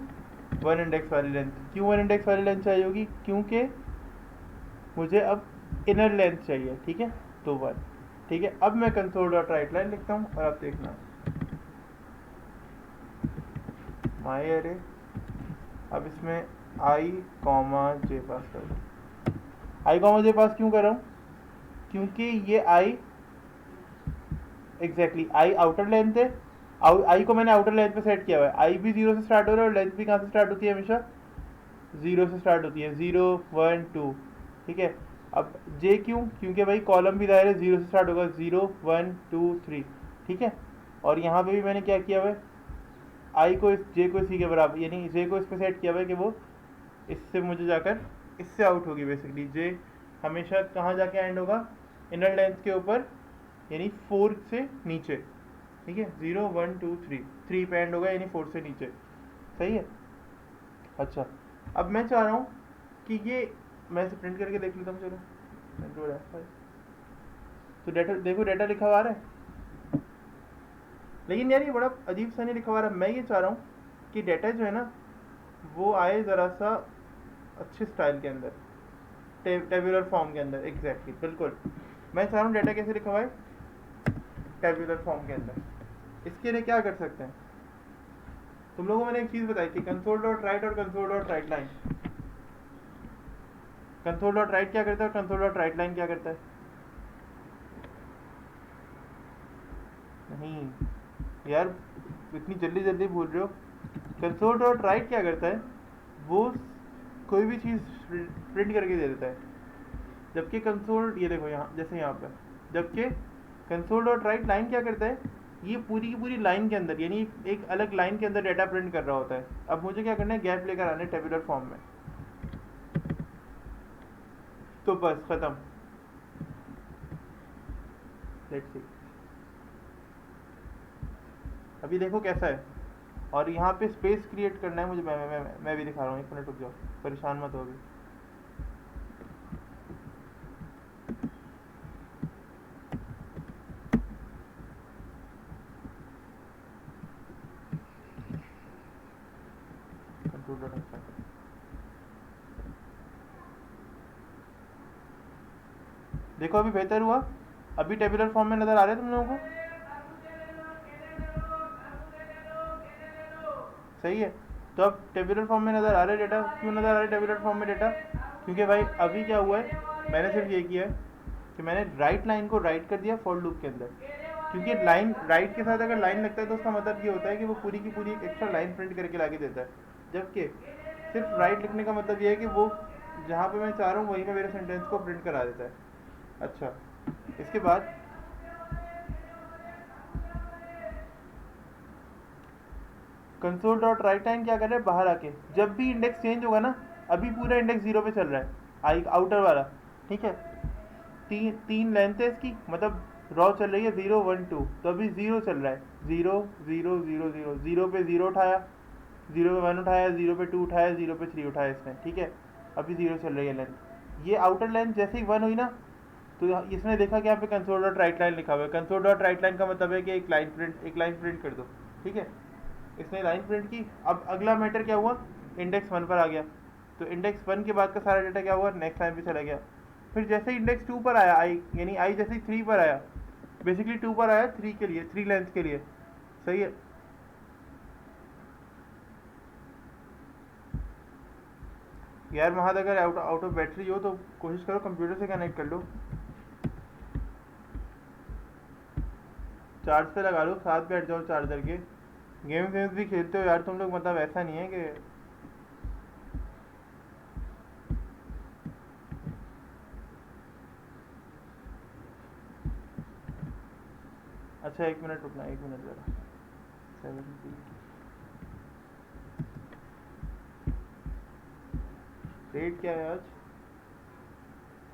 वन इंडेक्स वाली लेंथ। क्यों वन इंडेक्स वाली लेंथ चाहिए होगी? क्योंकि मुझे अब इनर लेंथ चाहिए। ठीक है, तो वन। ठीक है, अब मैं कंसोल डॉट राइट लाइन लिखता हूँ और आप देखना माई एरे। अब इसमें आई कॉमा जे पास कर दो। आई कॉमा जे पास क्यों कर रहा हूँ? क्योंकि ये आई एग्जैक्टली आई आउटर लेंथ है। आई को मैंने आउटर लेंथ पे सेट किया हुआ है। आई भी 0 से स्टार्ट हो रहा है और लेंथ भी कहाँ से स्टार्ट होती है? हमेशा 0 से स्टार्ट होती है, 0 1 2। ठीक है। अब जे क्यों? क्योंकि भाई कॉलम भी दायरे 0 से स्टार्ट होगा, 0 1 2 3। ठीक है। और यहाँ पे भी मैंने क्या किया हुआ है, आई को इस जे को इसी के बराबर, यानी जे को इस पे सेट किया हुआ है कि वो इससे मुझे जाकर इससे आउट होगी। बेसिकली जे हमेशा कहाँ जाके एंड होगा? इनर लेंथ के ऊपर, यानी 4 से नीचे। ठीक है। 0 1 2 3 पे एंड होगा, यानी 4 से नीचे। सही है। अच्छा, अब मैं चाह रहा हूँ कि ये, मैं इसे प्रिंट करके देख लेता हूँ। चलो Control F5। तो डाटा देखो, डाटा लिखा हुआ आ रहा है, लेकिन यार ये बड़ा अजीब सा नहीं लिखा हुआ आ रहा है। मैं ये चाह रहा हूँ कि डाटा जो है ना वो आए ज़रा सा अच्छे स्टाइल के अंदर, टेबुलर फॉर्म के अंदर। एग्जैक्टली, बिल्कुल। मैं चाह रहा हूँ डाटा कैसे लिखा हुआ है? टेबुलर फॉर्म के अंदर। इसके लिए क्या कर सकते हैं? तुम लोगों को मैंने एक चीज़ बताई थी, कंसोल डॉट राइट और console dot right line. Console dot right क्या करता है और कंसोल डॉट राइट लाइन क्या करता है? नहीं यार, इतनी जल्दी जल्दी भूल रहे हो। कंसोल डॉट राइट क्या करता है? वो कोई भी चीज़ प्रिंट करके दे देता है। जबकि कंसोल, ये देखो यहाँ, जैसे यहाँ पे, जबकि कंसोल डॉट राइट लाइन क्या करता है? ये पूरी की पूरी लाइन के अंदर, यानी एक अलग लाइन के अंदर डाटा प्रिंट कर रहा होता है। अब मुझे क्या करना है? गैप लेकर आना है टेबुलर फॉर्म में। तो बस खत्म। लेट्स सी, अभी देखो कैसा है। और यहाँ पे स्पेस क्रिएट करना है मुझे। मैं भी दिखा रहा हूँ, 1 मिनट रुक जाओ, परेशान मत हो अभी। देखो अभी बेहतर हुआ। अभी टेबुलर फॉर्म में नज़र आ रहा है तुम लोगों को? सही है। तो अब टेबुलर फॉर्म में नज़र आ रहा है डेटा। क्यों नज़र आ रहा है टेबुलर फॉर्म में डेटा? क्योंकि भाई अभी क्या हुआ है, मैंने सिर्फ ये किया है कि मैंने राइट लाइन को राइट कर दिया फॉर लूप के अंदर। क्योंकि लाइन राइट के साथ अगर लाइन लगता है तो उसका मतलब ये होता है कि वो पूरी की पूरी एक एक्स्ट्रा लाइन प्रिंट करके लाके देता है। जबकि सिर्फ राइट लिखने का मतलब ये है कि वो जहाँ पे मैं चाह रहा हूँ वहीं पे मेरे सेंटेंस को प्रिंट करा देता है। अच्छा, इसके बाद कंसोल डॉट राइट लाइन क्या कर रहा है? बाहर आके जब भी इंडेक्स चेंज होगा ना, अभी पूरा इंडेक्स 0 पे चल रहा है, आई आउटर वाला। ठीक है। तीन लेंथ है इसकी, मतलब रॉ चल रही है 0 1 2, तो अभी 0 चल रहा है। 0 0 0 0 0 पे 0 उठाया, 0 पे 1 उठाया, 0 पे 2 उठाया, 0 पे 3 उठाया इसने। ठीक है। अभी 0 चल रही है लेंथ। ये आउटर लेंथ जैसे ही 1 हुई ना, तो इसने देखा कि यहाँ पे कंसोल डॉट राइट लाइन लिखा हुआ है। कंसोल डॉट राइट लाइन का मतलब है कि एक लाइन प्रिंट कर दो। ठीक है। इसने लाइन प्रिंट की। अब अगला मैटर क्या हुआ? इंडेक्स 1 पर आ गया। तो इंडेक्स 1 के बाद का सारा डेटा क्या हुआ? नेक्स्ट लाइन पे चला गया। फिर जैसे इंडेक्स 2 पर आया आई, यानी आई जैसे ही 3 पर आया, बेसिकली 2 पर आया 3 के लिए, 3 लेंथ के लिए। सही है। यार वहाँ अगर आउट ऑफ बैटरी हो तो कोशिश करो कंप्यूटर से कनेक्ट कर लो, चार्ज पे लगा लो, साथ बैठ जाओ चार्जर के। गेम्स वेम्स भी खेलते हो यार तुम लोग, मतलब ऐसा नहीं है कि। अच्छा 1 मिनट रुकना, 1 मिनट ज़रा। 70 रेट क्या है आज?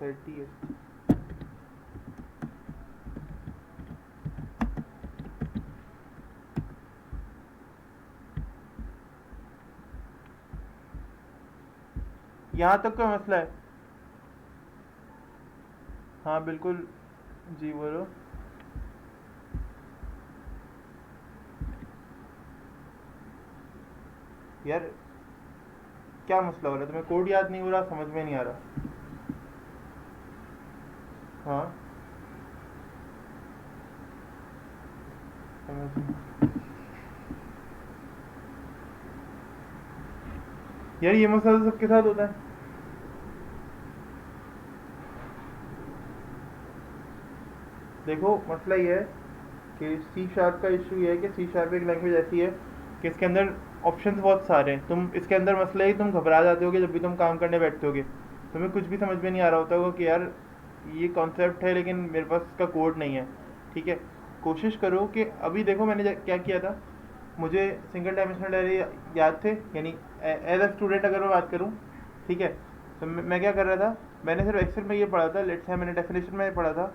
30 है। यहाँ तक का मसला है। हाँ बिल्कुल जी, बोलो। यार क्या मसला हो रहा है? तुम्हें कोड याद नहीं हो रहा? समझ में नहीं आ रहा? हाँ समझ में। यार ये मसला तो सबके साथ होता है। देखो मसला ये है कि सी शार्प का इशू ये है कि सी शार्प एक लैंग्वेज ऐसी है कि इसके अंदर ऑप्शंस बहुत सारे हैं। तुम इसके अंदर मसला है कि तुम घबरा जाते होगे जब भी तुम काम करने बैठते होगे, तुम्हें कुछ भी समझ में नहीं आ रहा होता होगा कि यार ये कॉन्सेप्ट है लेकिन मेरे पास इसका कोड नहीं है। ठीक है, कोशिश करो कि अभी देखो मैंने क्या किया था, मुझे सिंगल डायमेंशनल एरे याद थे, यानी एज अ स्टूडेंट अगर मैं बात करूँ, ठीक है, तो मैं क्या कर रहा था, मैंने सिर्फ एक्सेल में ये पढ़ा था, लेट्स से मैंने डेफिनेशन में ये पढ़ा था।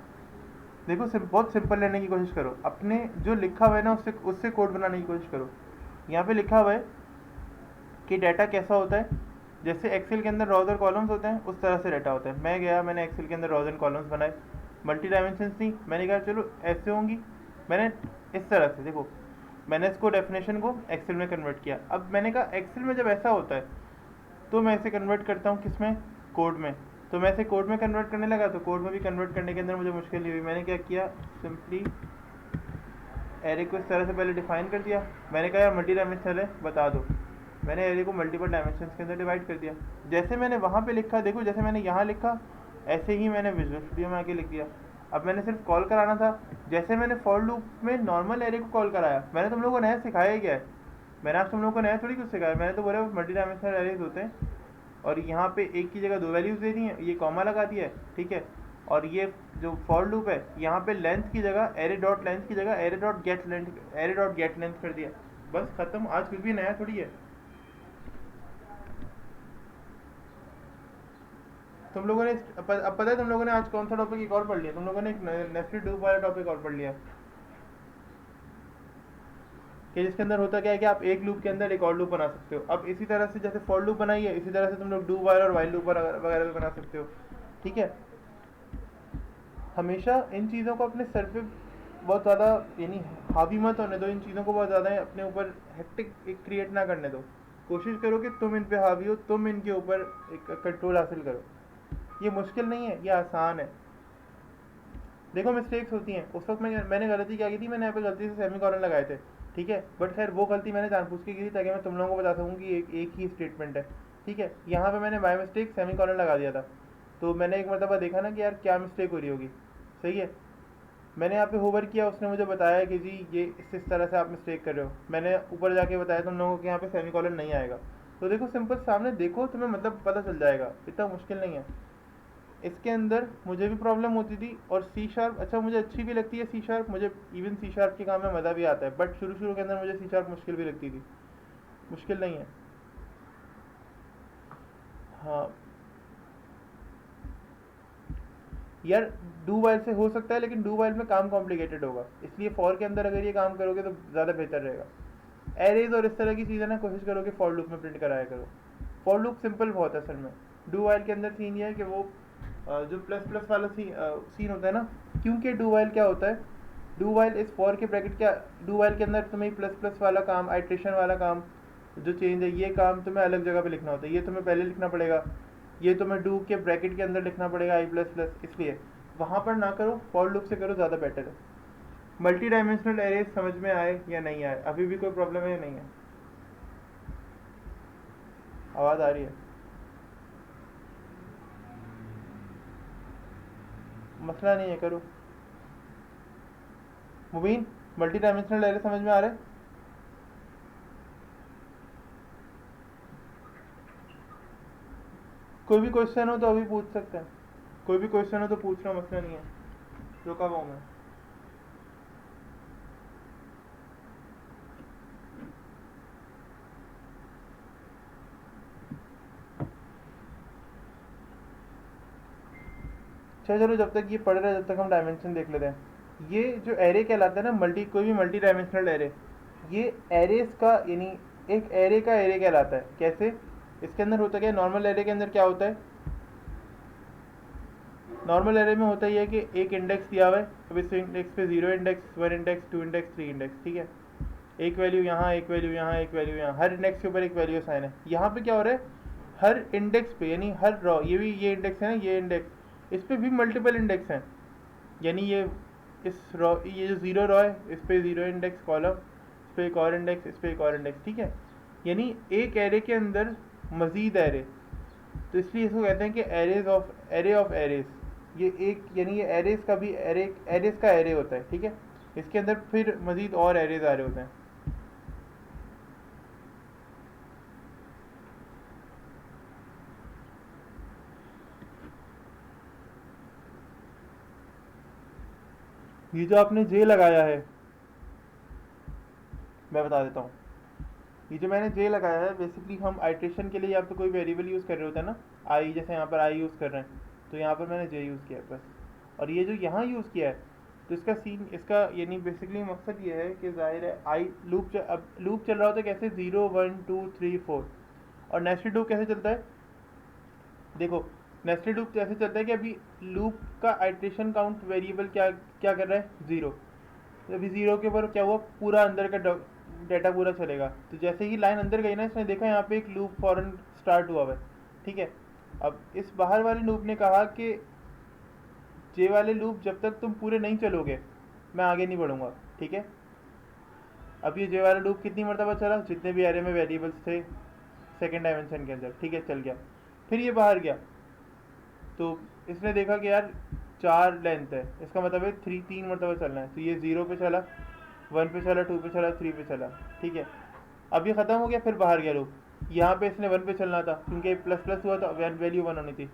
देखो बहुत सिंपल लेने की कोशिश करो, अपने जो लिखा हुआ है ना उससे उससे कोड बनाने की कोशिश करो। यहाँ पे लिखा हुआ है कि डाटा कैसा होता है, जैसे एक्सेल के अंदर रॉज और कॉलम्स होते हैं उस तरह से डाटा होता है। मैं गया, मैंने एक्सेल के अंदर रॉज एंड कॉलम्स बनाए, मल्टी डायमेंशंस थी, मैंने कहा चलो ऐसे होंगी, मैंने इस तरह से देखो मैंने इसको डेफिनेशन को एक्सेल में कन्वर्ट किया। अब मैंने कहा एक्सेल में जब ऐसा होता है तो मैं इसे कन्वर्ट करता हूँ किसमें, कोड में। तो मैं इसे कोड में कन्वर्ट करने लगा, तो कोड में भी कन्वर्ट करने के अंदर मुझे मुश्किल नहीं हुई। मैंने क्या किया, सिंपली एरे को इस तरह से पहले डिफाइन कर दिया। मैंने कहा यार मल्टी डायमेंशनल है, बता दो। मैंने एरे को मल्टीपल डायमेंशंस के अंदर डिवाइड कर दिया। जैसे मैंने वहाँ पे लिखा, देखो जैसे मैंने यहाँ लिखा ऐसे ही मैंने विजुअल स्टूडियो में आके लिख दिया। अब मैंने सिर्फ कॉल कराना था, जैसे मैंने फॉर लूप में नॉर्मल एरे को कॉल कराया। मैंने तुम लोगों को नया सिखाया ही क्या है, मैंने आप तुम लोगों को नया थोड़ी कुछ सिखाया, मैंने तो बोला मल्टी डायमेंशनल एरेज होते हैं और यहाँ पे एक की जगह दो वैल्यूज दे दी हैं, ये कॉमा लगा दिया है, ठीक है। और ये जो फॉर लूप है यहाँ पे लेंथ की जगह एरे डॉट लेंथ की जगह एरे डॉट गेट लेंथ कर दिया, बस खत्म। आज कुछ भी नया थोड़ी है। तुम लोगों ने अब पता है तुम लोगों ने आज कौन सा टॉपिक एक और पढ़ लिया, तुम लोगों ने एक नेस्टेड लूप वाला टॉपिक और पढ़ लिया कि जिसके अंदर होता क्या है कि आप एक लूप के अंदर एक और लूप बना सकते हो। अब इसी तरह से जैसे फॉर लूप बनाई है, इसी तरह से तुम लोग डू वाइल और वाइल लूप वगैरह भी बना सकते हो। ठीक है, हमेशा इन चीज़ों को अपने सर पे बहुत ज़्यादा यानी हावी मत होने दो, इन चीज़ों को बहुत ज़्यादा अपने ऊपर हेक्टिक क्रिएट ना करने दो। कोशिश करो कि तुम इन पे हावी हो, तुम इनके ऊपर एक कंट्रोल हासिल करो। ये मुश्किल नहीं है, ये आसान है। देखो मिस्टेक्स होती हैं, उस वक्त मैंने गलती क्या की थी, मैंने यहाँ पे गलती से सेमीकोलन लगाए थे, ठीक है, बट खैर वो गलती मैंने जानबूझ के की थी ताकि मैं तुम लोगों को बता सकूँ कि एक ही स्टेटमेंट है। ठीक है, यहाँ पे मैंने बाय मिस्टेक सेमीकोलन लगा दिया था, तो मैंने एक मरतबा देखा ना कि यार क्या मिस्टेक हो रही होगी, सही है। मैंने यहाँ पे होवर किया, उसने मुझे बताया कि जी ये इस तरह से आप मिस्टेक कर रहे हो। मैंने ऊपर जाके बताया तुम लोगों को कि यहाँ पे सेमीकोलन नहीं आएगा। तो देखो सिंपल सामने देखो, तुम्हें मतलब पता चल जाएगा, इतना मुश्किल नहीं है। इसके अंदर मुझे भी प्रॉब्लम होती थी, और सी शार्प अच्छा मुझे अच्छी भी लगती है सी शार्प, मुझे इवन सी शार्प के काम में मज़ा भी आता है, बट शुरू शुरू के अंदर मुझे सी शार्प मुश्किल भी लगती थी। मुश्किल नहीं है, हाँ यार, डू वाइल से हो सकता है, लेकिन डू वाइल में काम कॉम्प्लिकेटेड होगा, इसलिए फॉर के अंदर अगर ये काम करोगे तो ज़्यादा बेहतर रहेगा। एरेज और इस तरह की चीज़ें ना कोशिश करो कि फॉर लूप में प्रिंट कराया करो। फॉर लूप सिंपल बहुत है असल में। डू वाइल के अंदर सीन ये है कि वो जो प्लस प्लस वाला सीन होता है ना, क्योंकि डू वाइल क्या होता है, डू वाइल इस फॉर के ब्रैकेट क्या, डू वाइल के अंदर तुम्हें प्लस प्लस वाला काम, आइट्रेशन वाला काम जो चेंज है, ये काम तुम्हें अलग जगह पे लिखना होता है, ये तुम्हें पहले लिखना पड़ेगा, ये तुम्हें डू के ब्रैकेट के अंदर लिखना पड़ेगा आई प्लस प्लस, इसलिए वहाँ पर ना करो, फॉर लूप से करो, ज़्यादा बेटर है। मल्टी डायमेंशनल एरेज समझ में आए या नहीं आए, अभी भी कोई प्रॉब्लम है या नहीं है? आवाज़ आ रही है? मसला नहीं है, करो। मुबीन, मल्टी डायमेंशनल एरे समझ में आ रहा है? कोई भी क्वेश्चन हो तो अभी पूछ सकते हैं, कोई भी क्वेश्चन हो तो पूछना, मसला नहीं है, रुका हुआ हूँ मैं। चलो जब तक ये पढ़ रहे हैं, जब तक हम डायमेंशन देख लेते हैं। ये जो एरे कहलाता है ना, कोई भी मल्टी डायमेंशनल एरे, ये एरेस का यानी एक एरे का एरे कहलाता है। कैसे? इसके अंदर होता क्या है, नॉर्मल एरे के अंदर क्या होता है, नॉर्मल एरे में होता ही है कि एक इंडेक्स दिया हुआ है, अब इस इंडेक्स पे 0 इंडेक्स, 1 इंडेक्स, 2 इंडेक्स, 3 इंडेक्स, ठीक है, एक वैल्यू यहाँ, एक वैल्यू यहाँ, एक वैल्यू यहाँ, हर इंडेक्स के ऊपर एक वैल्यू साइन है। यहाँ पे क्या हो रहा है, हर इंडेक्स पे यानी हर रॉ, ये भी ये इंडेक्स है ना, ये इंडेक्स, इस पे भी मल्टीपल इंडेक्स हैं, यानी ये इस रॉ, ये जो 0 रॉ है इस पे 0 इंडेक्स कॉलम, इस पे एक और इंडेक्स, इस पे एक और इंडेक्स, ठीक है। यानी एक एरे के अंदर मजीद एरे, तो इसलिए इसको कहते हैं कि एरे ऑफ एरेज। ये एक यानी ये एरेज का भी एरेज का एरे होता है, ठीक है। इसके अंदर फिर मजीद और एरेज आ रहे होते हैं। ये जो आपने जे लगाया है, मैं बता देता हूँ। ये जो मैंने जे लगाया है, बेसिकली हम आइट्रेशन के लिए या तो कोई वेरिएबल यूज़ कर रहे होते हैं ना, आई, जैसे यहाँ पर आई यूज़ कर रहे हैं, तो यहाँ पर मैंने जे यूज़ किया है बस। और ये जो यहाँ यूज़ किया है, तो इसका सीन, इसका यानी बेसिकली मकसद ये है कि जाहिर है आई लूप अब लूप चल रहा होता है कैसे, 0 1 2 3 4। और नेस्टेड लूप कैसे चलता है, देखो नेस्टेड लूप कैसे चलता है कि अभी लूप का आइट्रेशन काउंट वेरिएबल क्या क्या कर रहा है, 0। तो अभी 0 के ऊपर क्या हुआ, पूरा अंदर का डाटा पूरा चलेगा। तो जैसे ही लाइन अंदर गई ना, इसने देखा यहाँ पे एक लूप फॉरन स्टार्ट हुआ है, ठीक है। अब इस बाहर वाले लूप ने कहा कि जे वाले लूप जब तक तुम पूरे नहीं चलोगे मैं आगे नहीं बढ़ूंगा, ठीक है। अब ये जे वाला लूप कितनी मरतबा चला, जितने भी एरे में वेरिएबल्स थे सेकेंड डायमेंशन के अंदर, ठीक है, चल गया। फिर ये बाहर गया, तो इसने देखा कि यार 4 लेंथ है, इसका मतलब है 3 मरतबा चलना है। तो ये 0 पे चला, 1 पे चला, 2 पे चला, 3 पे चला, ठीक है। अब ये ख़त्म हो गया, फिर बाहर गया लूप। यहाँ पे इसने 1 पे चलना था, क्योंकि प्लस प्लस हुआ तो वैल्यू 1 होनी थी।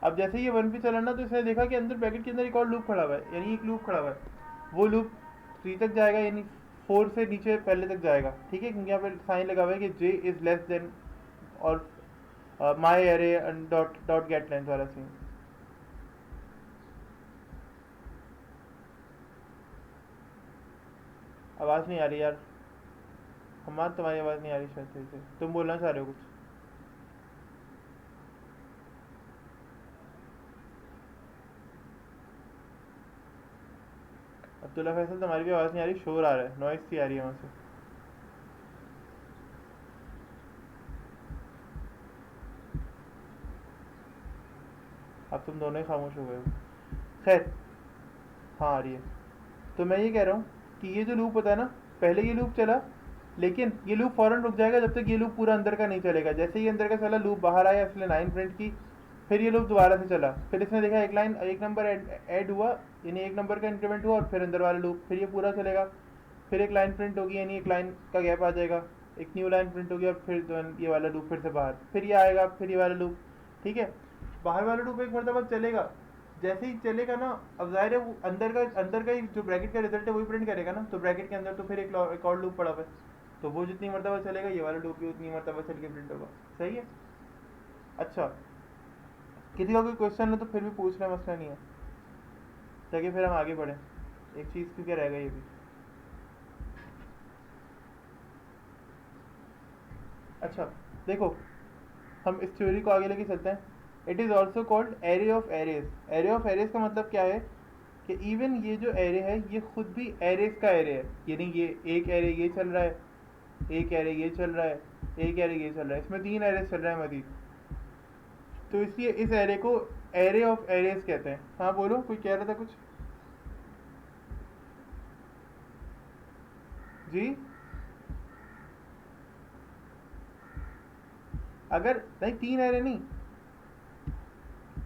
अब जैसे ये 1 पे चला ना, तो इसने देखा कि अंदर ब्रैकेट के अंदर एक और लूप खड़ा हुआ है, यानी एक लूप खड़ा हुआ है। वो लूप 3 तक जाएगा, यानी 4 से नीचे पहले तक जाएगा, ठीक है, क्योंकि यहाँ पे साइन लगा हुआ है कि जे इज़ लेस देन और माई array dot dot gate length वाला सीन। आवाज़ नहीं आ रही यार हमार, तुम्हारी आवाज़ नहीं आ रही शायद सही से। तुम बोलना चाह रहे हो कुछ? अब्दुल्ला फैसल, तुम्हारी भी आवाज़ नहीं आ रही, शोर आ रहा है, नॉइस सी आ रही है वहाँ से। अब तुम दोनों ही खामोश हो गए हो। खैर, हाँ आ रही है। तो मैं ये कह रहा हूँ कि ये जो लूप होता है ना, पहले ये लूप चला, लेकिन ये लूप फौरन रुक जाएगा जब तक ये लूप पूरा अंदर का नहीं चलेगा। जैसे ही अंदर का चला, लूप बाहर आया, इसने 9 प्रिंट की, फिर ये लूप दोबारा से चला, फिर इसने देखा एक नंबर ऐड हुआ, यानी एक नंबर का इंक्रीमेंट हुआ, और फिर अंदर वाला लूप, फिर ये पूरा चलेगा। फिर एक लाइन प्रिंट होगी, यानी एक लाइन का गैप आ जाएगा, एक न्यू लाइन प्रिंट होगी, और फिर ये वाला लूप फिर से बाहर, फिर ये आएगा, फिर ये वाला लूप, ठीक है। बाहर वाला लूप एक मरतबा चलेगा, जैसे ही चलेगा ना, अब जाहिर है वो अंदर का ही जो ब्रैकेट का रिजल्ट है वही प्रिंट करेगा ना, तो ब्रैकेट के अंदर तो फिर एक और लूप पड़ा हुआ है, तो वो जितनी मरतबा चलेगा ये वाला लूप भी उतनी मरतबा चल के प्रिंट होगा, सही है। अच्छा, किसी का कोई क्वेश्चन है तो फिर भी पूछना, मसला नहीं है, ताकि फिर हम आगे बढ़ें। एक चीज़ क्योंकि रहेगा ये भी। अच्छा देखो, हम इस थ्योरी को आगे लेके चलते हैं। It is also called array of arrays. Array of arrays का मतलब क्या है कि इवन ये जो एरे है ये खुद भी एरेज का एरे है, यानी ये एक एरे ये चल रहा है, एक एरे ये चल रहा है, एक एरे ये चल रहा है, इसमें 3 एरेज चल रहे हैं मजीद, तो इसलिए इस एरे को एरे ऑफ एरेज कहते हैं। हाँ बोलो, कोई कह रहा था कुछ? जी, अगर नहीं 3 एरे नहीं,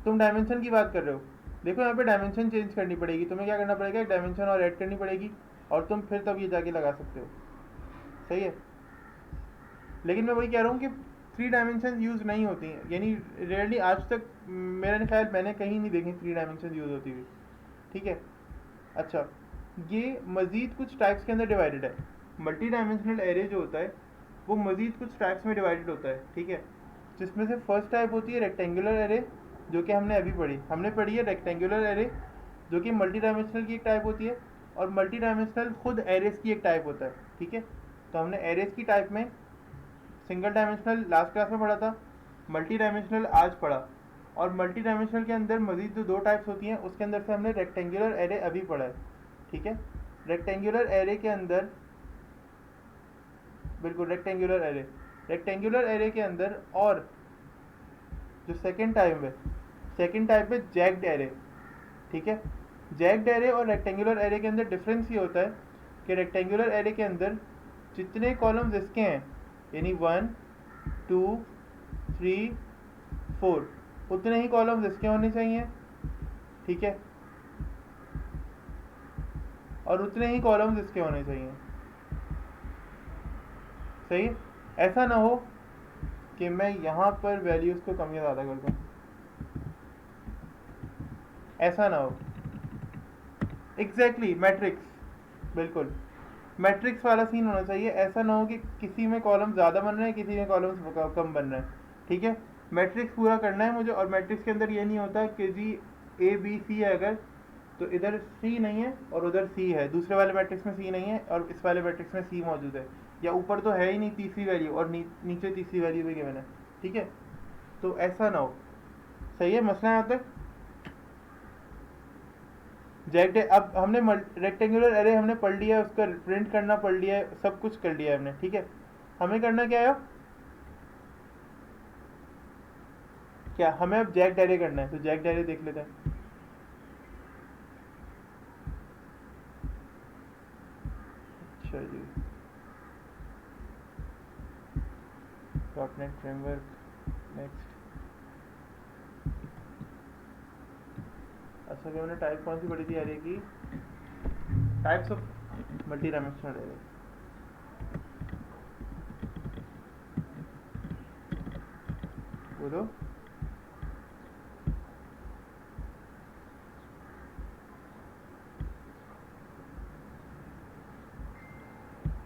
तुम डायमेंशन की बात कर रहे हो। देखो यहाँ पे डायमेंशन चेंज करनी पड़ेगी, तुम्हें क्या करना पड़ेगा, एक डायमेंशन और ऐड करनी पड़ेगी, और तुम फिर तब ये जाके लगा सकते हो, सही है। लेकिन मैं वही कह रहा हूँ कि 3 डायमेंशन यूज़ नहीं होती हैं, यानी रेयरली, आज तक मेरा ख्याल मैंने कहीं नहीं देखी 3 डायमेंशन यूज़ होती हुई, ठीक है। अच्छा, ये मज़ीद कुछ टाइप्स के अंदर डिवाइडेड है। मल्टी डायमेंशनल एरे जो होता है वो मज़ीद कुछ टाइप्स में डिवाइडेड होता है, ठीक है, जिसमें से फर्स्ट टाइप होती है रेक्टेंगुलर एरे, जो कि हमने अभी पढ़ी है रेक्टेंगुलर एरे, जो कि मल्टी डायमेंशनल की एक टाइप होती है, और मल्टी डायमेंशनल खुद एरेज की एक टाइप होता है, ठीक है। तो हमने एरेज की टाइप में सिंगल डायमेंशनल लास्ट क्लास में पढ़ा था, मल्टी डायमेंशनल आज पढ़ा, और मल्टी डायमेंशनल के अंदर मजीद जो 2 टाइप्स होती हैं उसके अंदर से हमने रेक्टेंगुलर एरे अभी पढ़ा है, ठीक है। रेक्टेंगुलर एरे के अंदर, बिल्कुल रेक्टेंगुलर एरे के अंदर, और जो सेकेंड टाइप है जैक्ड एरे, ठीक है। जैक्ड एरे और रेक्टेंगुलर एरे के अंदर डिफरेंस ये होता है कि रेक्टेंगुलर एरे के अंदर जितने कॉलम्स इसके हैं, यानी 1 2 3 4, उतने ही कॉलम्स इसके होने चाहिए, ठीक है, और उतने ही कॉलम्स इसके होने चाहिए। सही। ऐसा ना हो कि मैं यहाँ पर वैल्यूज़ को कम या ज़्यादा कर दूँ, ऐसा ना हो। एग्जैक्टली मैट्रिक्स, बिल्कुल मैट्रिक्स वाला सीन होना चाहिए। ऐसा ना हो कि किसी में कॉलम ज़्यादा बन रहे हैं, किसी में कॉलम्स कम बन रहे हैं, ठीक है। मैट्रिक्स पूरा करना है मुझे, और मैट्रिक्स के अंदर ये नहीं होता कि जी ए बी सी है अगर, तो इधर सी नहीं है और उधर सी है, दूसरे वाले मैट्रिक्स में सी नहीं है और इस वाले मैट्रिक्स में सी मौजूद है, या ऊपर तो है ही नहीं तीसरी वैल्यू और नीचे तीसरी वैल्यू भी गिवन है, ठीक है। तो ऐसा ना हो। सही है मसला यहाँ तक। अब हमने रेक्टेंगुलर एरे हमने पढ़ लिया, उसका प्रिंट करना पढ़ लिया है, सब कुछ कर लिया है हमने, ठीक है। हमें करना क्या है, क्या हमें अब जैक डायरे करना है, तो जैक डायरे देख लेते हैं। अच्छा जी, डॉटनेट फ्रेमवर्क, नेक्स्ट। अच्छा कि मैंने टाइप कौन सी पढ़ी थी एरे की, types of multi dimensional array. बोलो।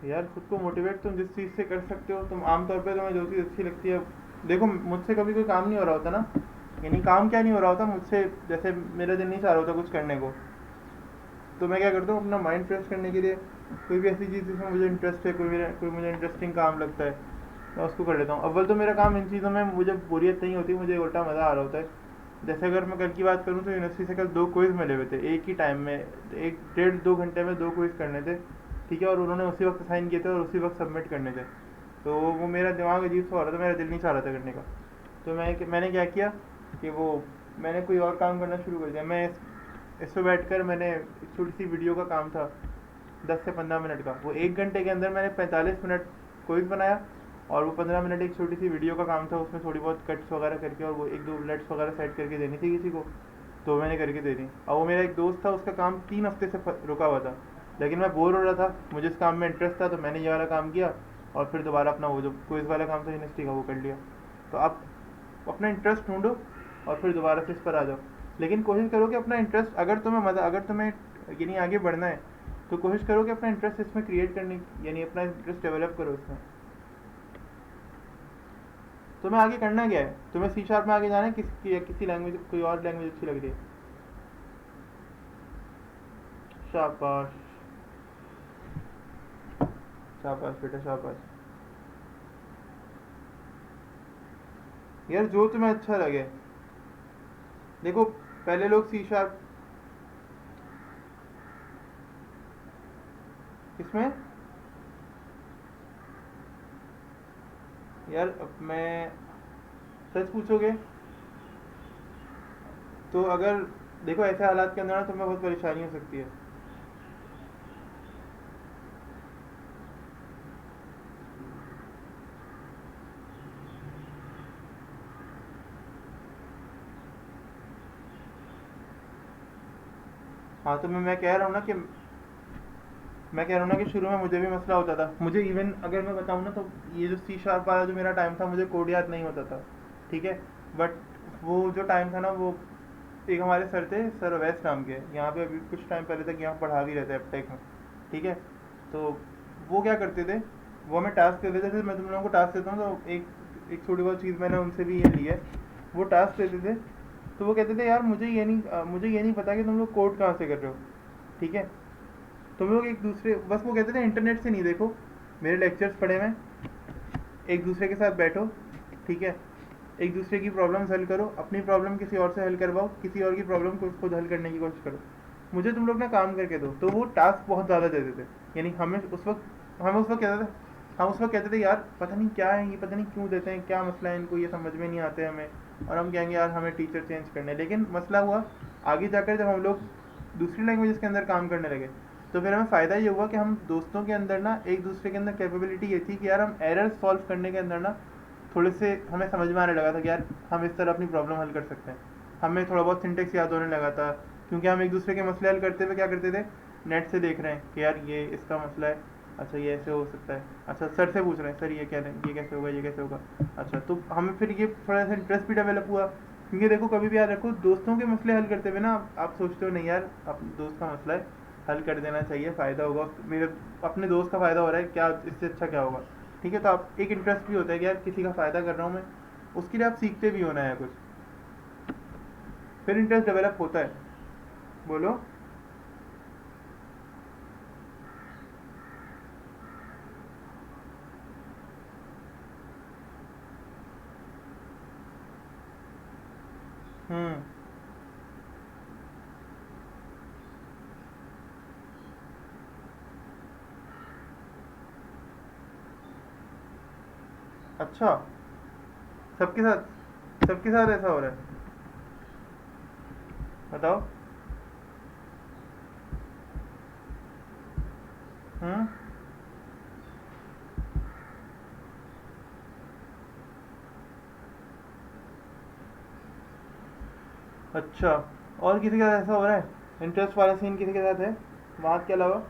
यार खुद को मोटिवेट तुम जिस चीज़ से कर सकते हो, तुम आमतौर पे तुम्हें जो चीज़ अच्छी लगती है, देखो मुझसे कभी कोई काम नहीं हो रहा होता ना, यानी काम क्या नहीं हो रहा होता मुझसे, जैसे मेरा दिल नहीं चाह रहा होता कुछ करने को, तो मैं क्या करता हूँ अपना माइंड फ्रेश करने के लिए कोई भी ऐसी चीज़ जिसमें मुझे इंटरेस्ट है, कोई मुझे इंटरेस्टिंग काम लगता है, मैं उसको कर लेता हूँ। अव्वल तो मेरा काम इन चीज़ों में मुझे बोरियत नहीं होती, मुझे उल्टा मज़ा आ रहा होता है। जैसे अगर मैं कल की बात करूँ तो यूनिवर्सिटी से कल 2 क्विज़ मिले हुए थे एक ही टाइम में, 1-1.5-2 घंटे में 2 क्विज़ करने थे, ठीक है, और उन्होंने उसी वक्त साइन किए थे और उसी वक्त सबमिट करने थे। तो वो मेरा दिमाग अजीब सा हो रहा था, मेरा दिल नहीं चाह रहा था करने का। तो मैंने क्या किया कि मैंने कोई और काम करना शुरू कर दिया। मैं इस पर बैठ कर मैंने एक छोटी सी वीडियो का काम था 10 से 15 मिनट का, वो 1 घंटे के अंदर मैंने 45 मिनट क्विज़ बनाया, और वो 15 मिनट एक छोटी सी वीडियो का काम था, उसमें थोड़ी बहुत कट्स वगैरह करके और वो 1-2 बुलेट्स वगैरह सेट करके देनी थी किसी को, तो मैंने करके दे दी। और वो मेरा एक दोस्त था, उसका काम 3 हफ्ते से रुका हुआ था, लेकिन मैं बोर हो रहा था, मुझे इस काम में इंटरेस्ट था, तो मैंने ये वाला काम किया और फिर दोबारा अपना वो जो क्विज़ वाला काम था यूनिवर्सिटी का वो कर लिया। तो आप अपना इंटरेस्ट ढूंढो और फिर दोबारा से इस पर आ जाओ, लेकिन कोशिश करो कि अपना इंटरेस्ट, अगर तुम्हें यानी आगे बढ़ना है तो कोशिश करो कि अपना इंटरेस्ट इसमें क्रिएट करने, यानी अपना इंटरेस्ट डेवलप करो इसमें। तुम्हें आगे करना क्या है, तुम्हें C# में आगे जाना है, किसी लैंग्वेज, कोई और लैंग्वेज अच्छी लग रही है? शाबाश शाबाश बेटा शाबाश। यार जो तुम्हें अच्छा लगे, देखो पहले लोग C# इसमें, यार अब मैं सच पूछोगे तो अगर देखो ऐसे हालात के अंदर ना तुम्हें बहुत परेशानी हो सकती है। हाँ तो मैं कह रहा हूँ ना कि शुरू में मुझे भी मसला होता था, मुझे इवन अगर मैं बताऊँ ना तो ये जो C# वाला जो मेरा टाइम था, मुझे कोड याद नहीं होता था, ठीक है, बट वो जो टाइम था ना, वो एक हमारे सर थे, सर अवैस नाम के, यहाँ पे अभी कुछ टाइम पहले तक यहाँ पढ़ा भी रहते हैं एपटेक में, ठीक है। तो वो क्या करते थे, वो हमें टास्क दे देते थे, मैं तुम लोगों को टास्क देता हूँ तो एक थोड़ी बहुत चीज़ मैंने उनसे भी ये ली है। वो टास्क देते थे तो वो कहते थे यार मुझे ये नहीं पता कि तुम लोग कोड कहाँ से कर रहे हो, ठीक है, तुम लोग एक दूसरे, बस वो कहते थे इंटरनेट से नहीं देखो, मेरे लेक्चर्स पढ़े हुए, एक दूसरे के साथ बैठो, ठीक है, एक दूसरे की प्रॉब्लम्स हल करो, अपनी प्रॉब्लम किसी और से हल करवाओ, किसी और की प्रॉब्लम को खुद हल करने की कोशिश करो, मुझे तुम लोग ना काम करके दो। तो वो टास्क बहुत ज़्यादा देते थे, यानी हम उस वक्त कहते थे यार पता नहीं क्या है ये, पता नहीं क्यों देते हैं, क्या मसला है इनको, ये समझ में नहीं आते हमें, और हम कहेंगे यार हमें टीचर चेंज करने। लेकिन मसला हुआ आगे जाकर जब हम लोग दूसरी लैंग्वेज के अंदर काम करने लगे, तो फिर हमें फ़ायदा ये हुआ कि हम दोस्तों के अंदर ना एक दूसरे के अंदर कैपेबिलिटी ये थी कि यार हम एरर सॉल्व करने के अंदर ना थोड़े से हमें समझ में आने लगा था कि यार हम इस तरह अपनी प्रॉब्लम हल कर सकते हैं। हमें थोड़ा बहुत सिंटेक्स याद होने लगा था, क्योंकि हम एक दूसरे के मसले हल करते हुए क्या करते थे, नेट से देख रहे हैं कि यार ये इसका मसला है, अच्छा ये ऐसे हो सकता है, अच्छा सर से पूछ रहे हैं सर ये क्या ये कैसे होगा, ये कैसे होगा। अच्छा तो हमें फिर ये थोड़ा सा इंटरेस्ट भी डेवलप हुआ, क्योंकि देखो कभी भी याद रखो, दोस्तों के मसले हल करते हुए ना आप सोचते हो नहीं यार अपने दोस्त का मसला है हल कर देना चाहिए, फ़ायदा होगा मेरे, अपने दोस्त का फ़ायदा हो रहा है, क्या इससे अच्छा क्या होगा। ठीक है, तो आप एक इंटरेस्ट भी होता है कि यार किसी का फ़ायदा कर रहा हूँ मैं, उसके लिए आप सीखते भी होना है कुछ, फिर इंटरेस्ट डेवलप होता है। बोलो। हम्म। अच्छा, सबके साथ ऐसा हो रहा है, बताओ। हम्म। अच्छा, और किसी के साथ ऐसा हो रहा है, इंटरेस्ट वाला सीन किसी के साथ है वहाँ के अलावा?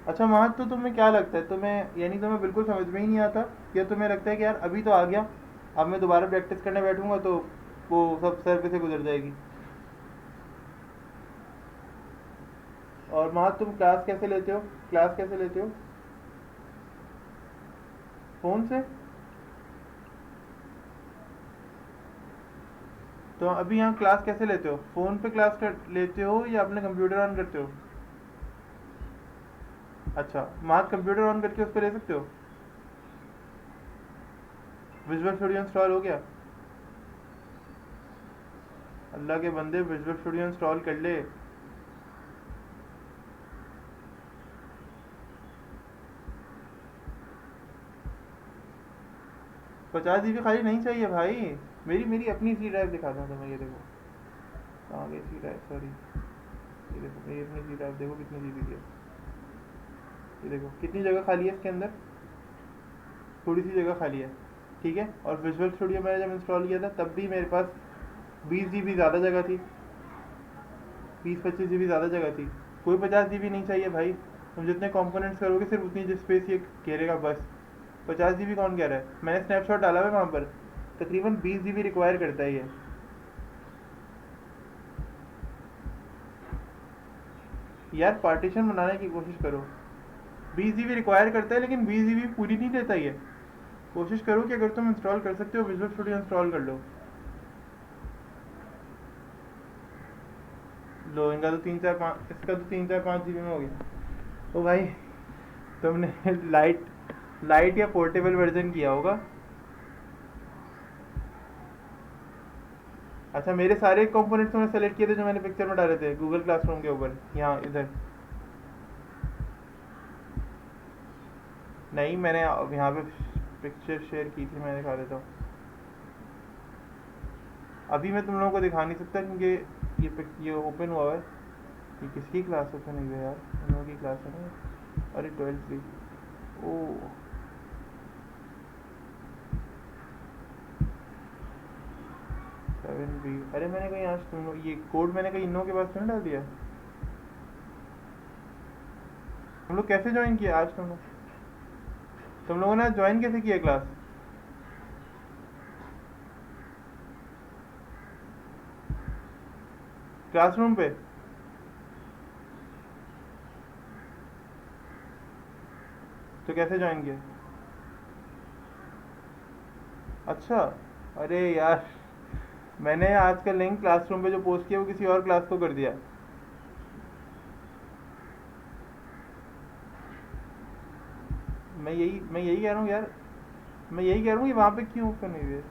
अच्छा वहाँ तो तुम्हें क्या लगता है, तुम्हें यानी तुम्हें बिल्कुल समझ में ही नहीं आता, या तुम्हें लगता है कि यार अभी तो आ गया, अब मैं दोबारा प्रैक्टिस करने बैठूंगा तो वो सब सर पे से गुजर जाएगी? और वहाँ तुम क्लास कैसे लेते हो, क्लास कैसे लेते हो, फ़ोन से? तो अभी यहाँ क्लास कैसे लेते हो, फ़ोन पे क्लास कर लेते हो या अपने कंप्यूटर ऑन करते हो? अच्छा, वहाँ कंप्यूटर ऑन करके उस पर ले सकते हो? विजुअल स्टूडियो इंस्टॉल हो गया? अल्लाह के बंदे विजुअल स्टूडियो इंस्टॉल कर ले। 50 GB खाली नहीं चाहिए भाई, मेरी मेरी अपनी सी ड्राइव दिखाता हूँ तुम्हें, ये देखो कहाँ गई सी ड्राइव, सॉरी, ये देखो मेरी अपनी सी ड्राइव, देखो कितनी GB की है, ये देखो कितनी जगह खाली है इसके अंदर, थोड़ी सी जगह खाली है। ठीक है, और विजुअल स्टूडियो मैंने जब इंस्टॉल किया था तब भी मेरे पास 20 GB ज़्यादा जगह थी, 20-25 GB ज़्यादा जगह थी। कोई 50 GB नहीं चाहिए भाई, तुम जितने कंपोनेंट्स करोगे सिर्फ उतनी स्पेस ये घेरेगा बस। 50 GB कौन कह रहा है, मैंने स्नैपशॉट डाला है वहाँ पर, तकरीबन 20 GB रिक्वायर करता है ये। यार पार्टीशन बनाने की कोशिश करो, 20 GB रिक्वायर करता है लेकिन 20 GB पूरी नहीं देता ये। कोशिश करो कि अगर तुम इंस्टॉल कर सकते हो विजुअल स्टूडियो इंस्टॉल कर लो। लो इनका तो 3-4-5, इसका तो 3-4-5 GB में हो गया। तो भाई तुमने लाइट या पोर्टेबल वर्जन किया होगा। अच्छा, मेरे सारे कंपोनेंट्स तुमने सेलेक्ट किए थे जो मैंने पिक्चर में डाले थे गूगल क्लासरूम के ऊपर, यहाँ इधर? नहीं, मैंने अब यहाँ पे पिक्चर शेयर की थी, मैं दिखा देता हूँ। अभी मैं तुम लोगों को दिखा नहीं सकता क्योंकि ये ओपन हुआ है। ये किसकी क्लास ओपन हुई है यार, इन लोगों की क्लास है ना, अरे 12th की। ओ 7B, अरे मैंने कहीं आज तुम लोग ये कोड मैंने कहीं इन लोगों के पास तो नहीं डाल दिया? तुम लोग कैसे ज्वाइन किया आज, तुम लोगों ने ज्वाइन कैसे किया क्लास? क्लासरूम पे? तो कैसे ज्वाइन किया? अच्छा, अरे यार मैंने आज का लिंक क्लासरूम पे जो पोस्ट किया वो किसी और क्लास को कर दिया। मैं यही कह रहा हूँ यार, मैं यही कह रहा हूँ कि वहाँ पे क्यों ओपन हुई है।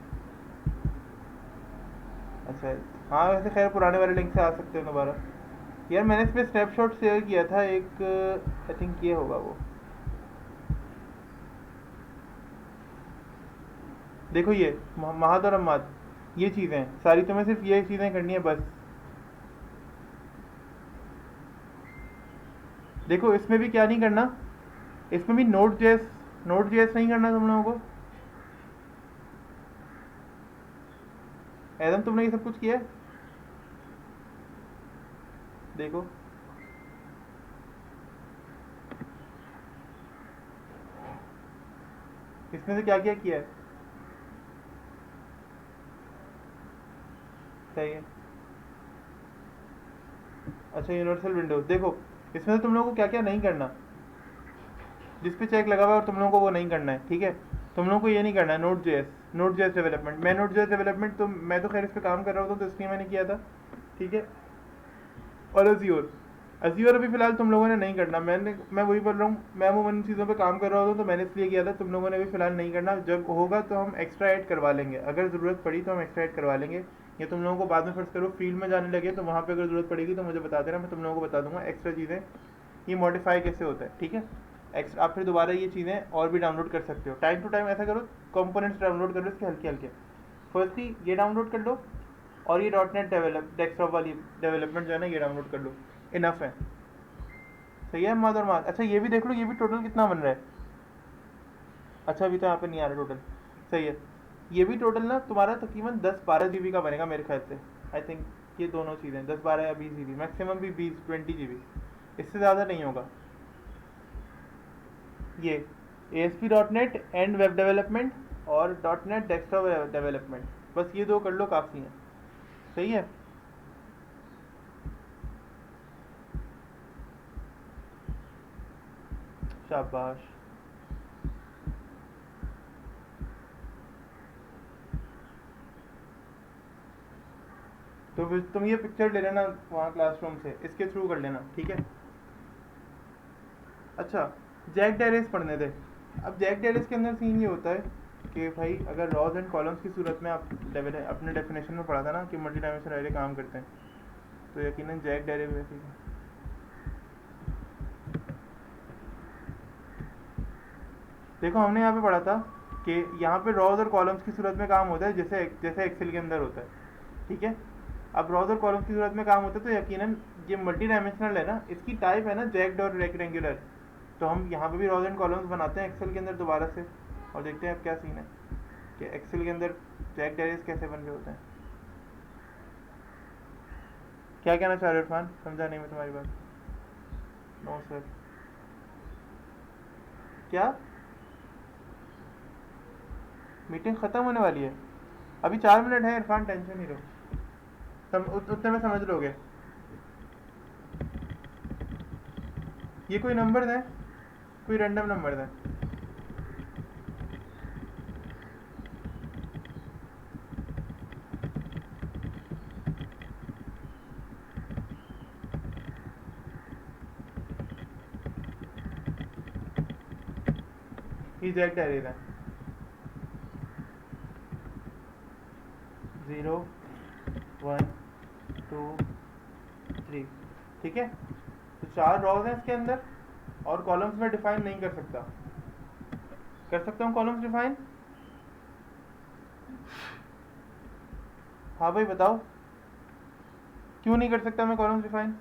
अच्छा हाँ, वैसे खैर पुराने वाले लिंक से आ सकते हैं दोबारा। यार मैंने इस पर स्नैपशॉट शेयर किया था एक, आई थिंक ये होगा वो, देखो ये महद और अम्माद, ये चीज़ें सारी तुम्हें सिर्फ ये चीज़ें करनी है बस। देखो इसमें भी क्या नहीं करना, इसमें भी नोड जेएस नहीं करना तुम लोगों को। एडम तुमने ये सब कुछ किया है? देखो इसमें से क्या क्या किया है? सही है। अच्छा यूनिवर्सल विंडोज देखो, इसमें से तुम लोगों को क्या क्या नहीं करना, जिस पे चेक लगा हुआ है और तुम लोगों को वो नहीं करना है, ठीक है। तुम लोगों को ये नहीं करना है नोड जेएस डेवलपमेंट। मैं नोड जेएस डेवलपमेंट तो मैं तो खैर इस पे काम कर रहा होता तो इसलिए मैंने किया था, ठीक है। और अज्योर अभी फिलहाल तुम लोगों ने नहीं करना। मैं वही बोल रहा हूँ, मैं उन चीज़ों पे काम कर रहा होता तो मैंने इसलिए किया था। तुम लोगों ने भी फिलहाल नहीं करना, जब होगा तो हम एक्स्ट्रा ऐड करवा लेंगे, अगर ज़रूरत पड़ी तो हम एक्स्ट्रा ऐड करवा लेंगे। या तुम लोगों को बाद में फर्स्ट करो फील्ड में जाने लगे तो वहाँ पे अगर ज़रूरत पड़ेगी तो मुझे बता देना, मैं तुम लोगों को बता दूंगा एक्स्ट्रा चीज़ें ये मॉडिफाई कैसे होता है, ठीक है। एक्स्ट्रा आप फिर दोबारा ये चीज़ें और भी डाउनलोड कर सकते हो। टाइम टू टाइम ऐसा करो, कंपोनेंट्स डाउनलोड कर लो इसके हल्के हल्के। फर्स्टली ये डाउनलोड कर लो, और ये .NET डेस्कटॉप वाली डेवलपमेंट जो है ना ये डाउनलोड कर लो, इनफ है। सही है माद और माद। अच्छा ये भी देख लो, ये भी टोटल कितना बन रहा है। अच्छा अभी तो यहाँ पे नहीं आ रहा टोटल, सही है। ये भी टोटल ना तुम्हारा तकरीबन 10-12 GB का बनेगा मेरे ख्याल से। आई थिंक ये दोनों चीज़ें 10-12 या 20 GB, मैक्सिमम भी 20-20 GB, इससे ज़्यादा नहीं होगा। ये ASP.NET एंड वेब डेवलपमेंट और .NET डेस्कटॉप डेवलपमेंट, बस ये दो कर लो काफ़ी है। सही है। शाबाश। तो फिर तुम ये पिक्चर ले लेना वहाँ क्लासरूम से, इसके थ्रू कर लेना, ठीक है। अच्छा जैक डायरेस पढ़ने दे। अब जैक डायरेस के अंदर सीन ये होता है कि भाई अगर रॉज एंड कॉलम्स की सूरत में आप अपने डेफिनेशन में पढ़ा था ना कि मल्टी डायमेंशनल एरे काम करते हैं, तो यकीनन जैक डायरेस वैसे ही। देखो हमने यहाँ पे पढ़ा था कि यहाँ पे रॉज और कॉलम्स की सूरत में काम होता है जैसे एक्सेल के अंदर होता है, ठीक है। अब रॉज और कॉलम्स की सूरत में काम होता है तो यकीनन ये मल्टी डायमेंशनल है ना, इसकी टाइप है ना जैक्ड और रेक्टेंगुलर। तो हम यहाँ पे भी रॉज एंड कॉलम्स बनाते हैं एक्सेल के अंदर दोबारा से, और देखते हैं अब क्या सीन है कि एक्सेल के अंदर जैक डायरेस कैसे बन रहे होते हैं। क्या कहना चाह रहे हो इरफान? समझा नहीं मैं तुम्हारी बात। No sir. क्या मीटिंग ख़त्म होने वाली है? अभी 4 मिनट है इरफान, टेंशन नहीं लो, उतने में समझ लोगे। ये कोई नंबर दें, कोई रैंडम नंबर दें। ये जैक डायरेस है 0 1 2 3, ठीक है। तो 4 रॉज हैं इसके अंदर, और कॉलम्स में डिफाइन नहीं कर सकता। कर सकता हूँ कॉलम्स डिफाइन? हाँ भाई बताओ, क्यों नहीं कर सकता मैं कॉलम्स डिफाइन?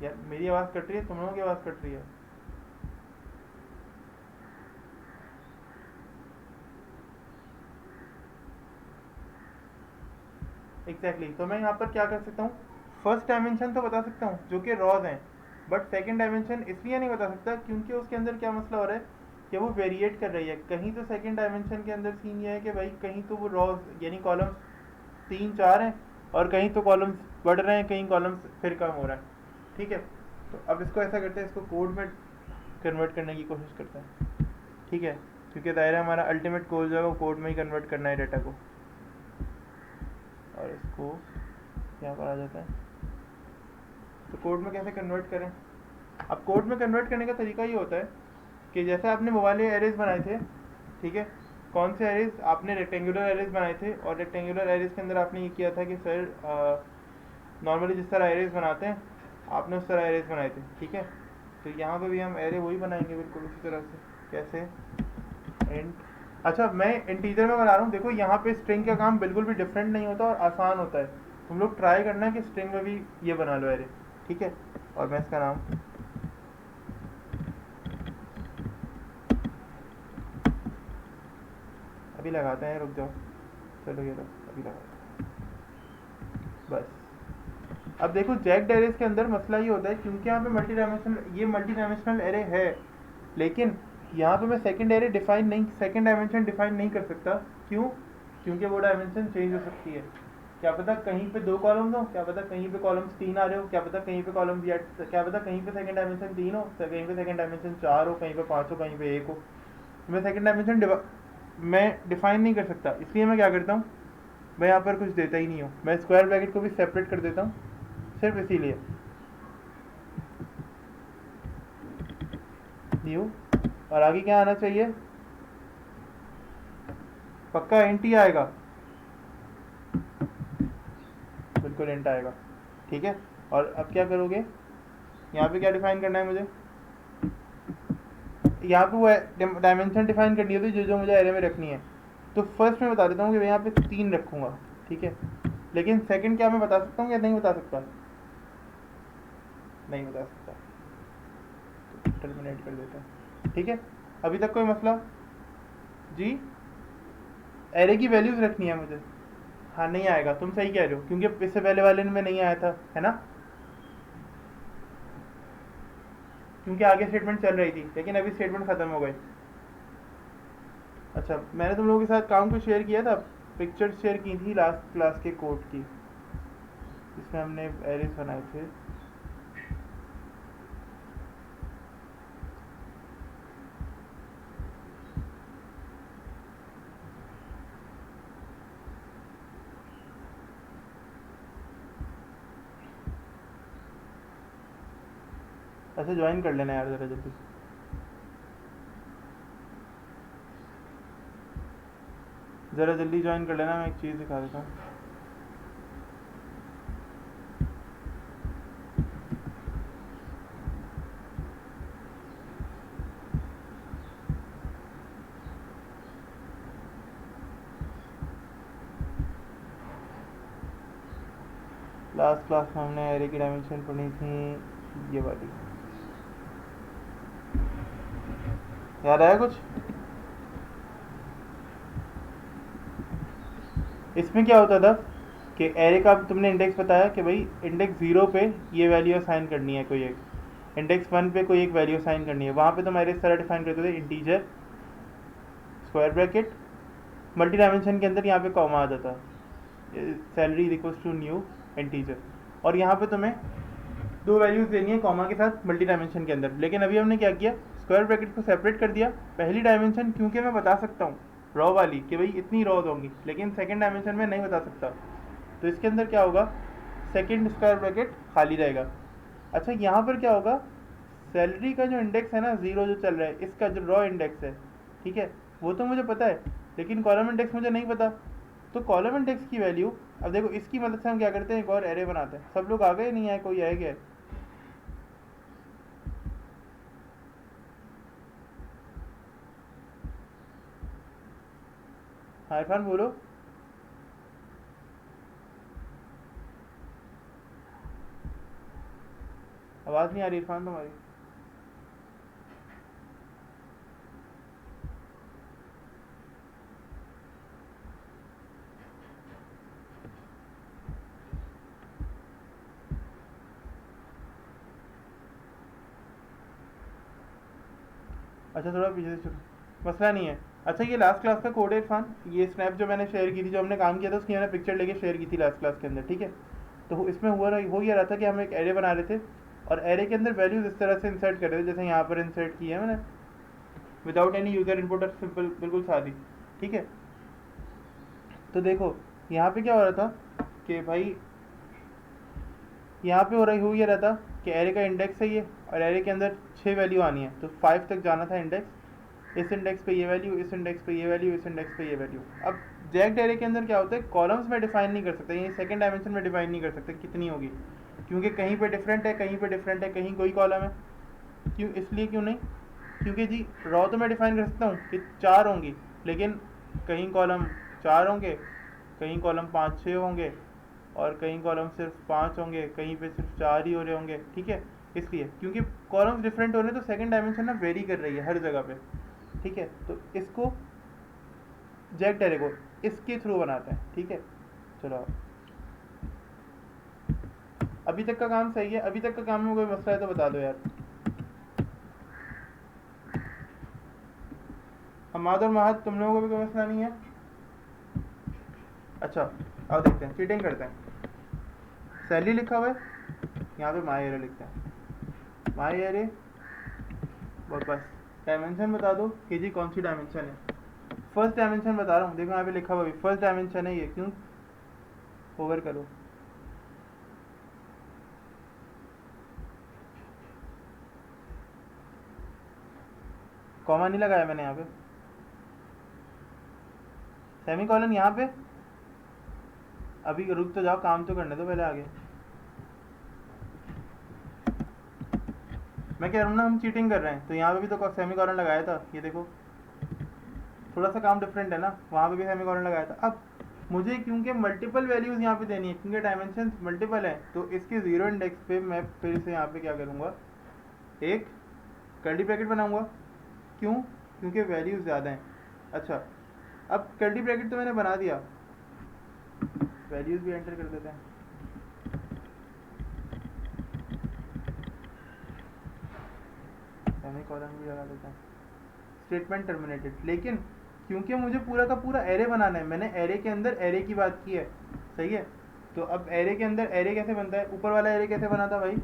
यार मेरी आवाज़ कट रही है, तुम लोगों की आवाज़ कट रही है। एग्जैक्टली तो मैं यहाँ पर क्या कर सकता हूँ, फर्स्ट डायमेंशन तो बता सकता हूँ जो कि रॉज हैं, बट सेकंड डायमेंशन इसलिए नहीं बता सकता क्योंकि उसके अंदर क्या मसला हो रहा है कि वो वेरिएट कर रही है। कहीं तो सेकंड डायमेंशन के अंदर सीन ये है कि भाई कहीं तो वो रॉज यानी कॉलम्स 3-4 हैं, और कहीं तो कॉलम्स बढ़ रहे हैं, कहीं कॉलम्स फिर कम हो रहा है, ठीक है। तो अब इसको ऐसा करते हैं, इसको कोड में कन्वर्ट करने की कोशिश करते हैं, ठीक है, क्योंकि दायरा हमारा अल्टीमेट गोल जो है वो कोड में ही कन्वर्ट करना है डाटा को। और इसको यहाँ पर आ जाता है, तो कोड में कैसे कन्वर्ट करें। अब कोड में कन्वर्ट करने का तरीका ये होता है कि जैसे आपने वो वाले एरेज बनाए थे, ठीक है, कौन से एरेज? आपने रेक्टेंगुलर एरेज बनाए थे, और रेक्टेंगुलर एरेज के अंदर आपने ये किया था कि सर नॉर्मली जिस तरह एरेज बनाते हैं आपने उस तरह एरेज बनाए थे, ठीक है। तो यहाँ पे भी हम एरे वही बनाएंगे बिल्कुल उसी तरह से। कैसे? इंट अच्छा मैं इंटीजर में बना रहा हूँ, देखो यहाँ पे स्ट्रिंग का काम बिल्कुल भी डिफरेंट नहीं होता और आसान होता है। तुम लोग ट्राई करना है कि स्ट्रिंग में भी ये बना लो एरे, ठीक है। और मैं इसका नाम अभी लगाते हैं, रुक जाओ, चलो ये लो अभी लगाते हैं बस। अब देखो जैक्ड एरेज के अंदर मसला ये होता है, क्योंकि यहाँ पे मल्टी डायमेंशनल एरे है, लेकिन यहाँ पे मैं सेकंड डायमेंशन डिफाइन नहीं कर सकता। क्यों? क्योंकि वो डायमेंशन चेंज हो सकती है। क्या पता कहीं पे 2 कॉलम्स हो, क्या पता कहीं पे कॉलम्स 3 आ रहे हो, क्या पता कहीं पे कॉलम क्या पता कहीं पे सेकंड डायमेंशन 3 हो, कहीं पे सेकंड डायमेंशन 4 हो, कहीं पे 5 हो, कहीं पे 1 हो। मैं सेकंड डायमेंशन मैं डिफाइन नहीं कर सकता, इसलिए मैं क्या करता हूँ, मैं यहाँ पर कुछ देता ही नहीं हूँ, मैं स्क्वायर ब्रैकेट को भी सेपरेट कर देता हूँ, सिर्फ इसीलिए। न्यू, और आगे क्या आना चाहिए, पक्का इंट ही आएगा, बिल्कुल इंट आएगा, ठीक है। और अब क्या करोगे, यहाँ पे क्या डिफाइन करना है मुझे, यहाँ पे वो डायमेंशन डिफाइन करनी होती है जो जो मुझे एरे में रखनी है। तो फर्स्ट मैं बता देता हूँ कि मैं यहाँ पे 3 रखूँगा, ठीक है। लेकिन सेकंड क्या मैं बता सकता हूँ या नहीं बता सकता, नहीं बता सकता, तो टर्मिनेट कर देता हूँ, ठीक है। अभी तक कोई मसला जी? एरे की वैल्यूज रखनी है मुझे, हाँ नहीं आएगा, तुम सही कह रहे हो, क्योंकि इससे पहले वाले में नहीं आया था, है ना, क्योंकि आगे स्टेटमेंट चल रही थी, लेकिन अभी स्टेटमेंट खत्म हो गई। अच्छा मैंने तुम लोगों के साथ काम को शेयर किया था, पिक्चर शेयर की थी लास्ट क्लास के कोड की, जिसमें हमने एरेस बनाए थे। अच्छा ज्वाइन कर लेना यार ज़रा जल्दी, ज़रा जल्दी ज्वाइन कर लेना, मैं एक चीज़ दिखा देता हूँ। लास्ट क्लास में हमने एरे की डायमेंशन पढ़ी थी, ये वाली, याद आया कुछ? इसमें क्या होता था कि एरे का तुमने इंडेक्स बताया कि भाई इंडेक्स 0 पे ये वैल्यू असाइन करनी है कोई एक, इंडेक्स 1 पे कोई एक वैल्यू असाइन करनी है, वहाँ पे तुम एरे इस तरह डिफाइन करते थे, integer square bracket multi dimension के अंदर यहाँ पे कॉमा आ जाता है, salary equals to new integer, और यहाँ पे तुम्हें 2 वैल्यूज देनी है कॉमा के साथ मल्टी डायमेंशन के अंदर। लेकिन अभी हमने क्या किया, स्क्वायर ब्रैकेट को सेपरेट कर दिया, पहली डायमेंशन क्योंकि मैं बता सकता हूँ रॉ वाली कि भाई इतनी रॉज होंगी, लेकिन सेकंड डायमेंशन में नहीं बता सकता, तो इसके अंदर क्या होगा, सेकंड स्क्वायर ब्रैकेट खाली रहेगा। अच्छा यहाँ पर क्या होगा, सैलरी का जो इंडेक्स है ना 0 जो चल रहा है, इसका जो रॉ इंडेक्स है, ठीक है, वो तो मुझे पता है, लेकिन कॉलम इंडेक्स मुझे नहीं पता। तो कॉलम इंडेक्स की वैल्यू, अब देखो इसकी मदद से हम क्या करते हैं, एक और एरे बनाते हैं। सब लोग आ गए, नहीं आए, कोई आए क्या? हाँ इरफान बोलो। आवाज़ नहीं आ रही इरफान तुम्हारी। अच्छा थोड़ा पीछे से शुरू, मसला नहीं है। अच्छा ये लास्ट क्लास का कोड है इरफान, ये स्नैप जो मैंने शेयर की थी, जो हमने काम किया था उसकी मैंने पिक्चर लेके शेयर की थी लास्ट क्लास के अंदर, ठीक है। तो इसमें हो ये रहा था कि हम एक एरे बना रहे थे, और एरे के अंदर वैल्यूज इस तरह से इंसर्ट कर रहे थे, जैसे यहाँ पर इंसर्ट की है मैंने, विदाउट एनी यूज़र इनपुट और सिंपल, बिल्कुल सादी, ठीक है। तो देखो यहाँ पे क्या हो रहा था कि भाई यहाँ पे हो ये रहा था कि एरे का इंडेक्स है ये, और एरे के अंदर 6 वैल्यू आनी है, तो 5 तक जाना था इंडेक्स, इस इंडेक्स पे ये वैल्यू, इस इंडेक्स पे ये वैल्यू, इस इंडेक्स पे ये वैल्यू। अब जैक्ड एरे के अंदर क्या होता है, कॉलम्स में डिफाइन नहीं कर सकते, ये सेकंड डायमेंशन में डिफाइन नहीं कर सकते कितनी होगी, क्योंकि कहीं पे डिफरेंट है, कहीं पे डिफरेंट है, कहीं कोई कॉलम है। क्यों? इसलिए क्यों नहीं, क्योंकि जी रॉ तो मैं डिफाइन कर सकता हूँ कि 4 होंगी, लेकिन कहीं कॉलम 4 होंगे, कहीं कॉलम 5-6 होंगे, और कहीं कॉलम सिर्फ 5 होंगे, कहीं पे सिर्फ 4 ही हो रहे होंगे, ठीक है। इसलिए क्योंकि कॉलम्स डिफरेंट हो रहे हैं तो सेकंड डायमेंशन ना वेरी कर रही है हर जगह पे, ठीक है। तो इसको जैक एरे को इसके थ्रू बनाते हैं, ठीक है। चलो अभी तक का काम सही है? अभी तक का काम में कोई मसला है तो बता दो यार। हमाद और महद तुम लोगों को भी कोई मसला नहीं है? अच्छा अब देखते हैं, चीटिंग करते हैं। सैली लिखा हुआ है, यहाँ पे माई एरे लिखते हैं। माई एरे बस डायमेंशन बता दो कि जी कौन सी डायमेंशन है। फर्स्ट डायमेंशन बता रहा हूँ, देखो यहाँ पे लिखा हुआ है फर्स्ट डायमेंशन है ये, क्यों? ओवर करो। कॉमा नहीं लगाया मैंने यहाँ पे, सेमी कॉलन यहाँ पे। अभी रुक तो जाओ, काम तो करने दो पहले आगे। मैं कह रहा हूँ ना हम चीटिंग कर रहे हैं, तो यहाँ पे भी तो सेमी कॉलन लगाया था, ये देखो थोड़ा सा काम डिफरेंट है ना, वहाँ पे भी सेमी कॉलन लगाया था। अब मुझे क्योंकि मल्टीपल वैल्यूज यहाँ पे देनी है, क्योंकि डायमेंशन मल्टीपल है, तो इसके 0 इंडेक्स पे मैं फिर से यहाँ पे क्या करूँगा, एक कर्ली ब्रैकेट बनाऊँगा। क्यों? क्योंकि वैल्यूज ज़्यादा हैं। अच्छा अब कर्ली ब्रैकेट तो मैंने बना दिया, वैल्यूज भी एंटर कर देते हैं। सेमी कॉलन भी लगा देते हैं। स्टेटमेंट टर्मिनेटेड, लेकिन क्योंकि मुझे पूरा का पूरा एरे बनाना है, मैंने एरे के अंदर एरे की बात की है, सही है। तो अब एरे के अंदर एरे कैसे बनता है, ऊपर वाला एरे कैसे बना था भाई?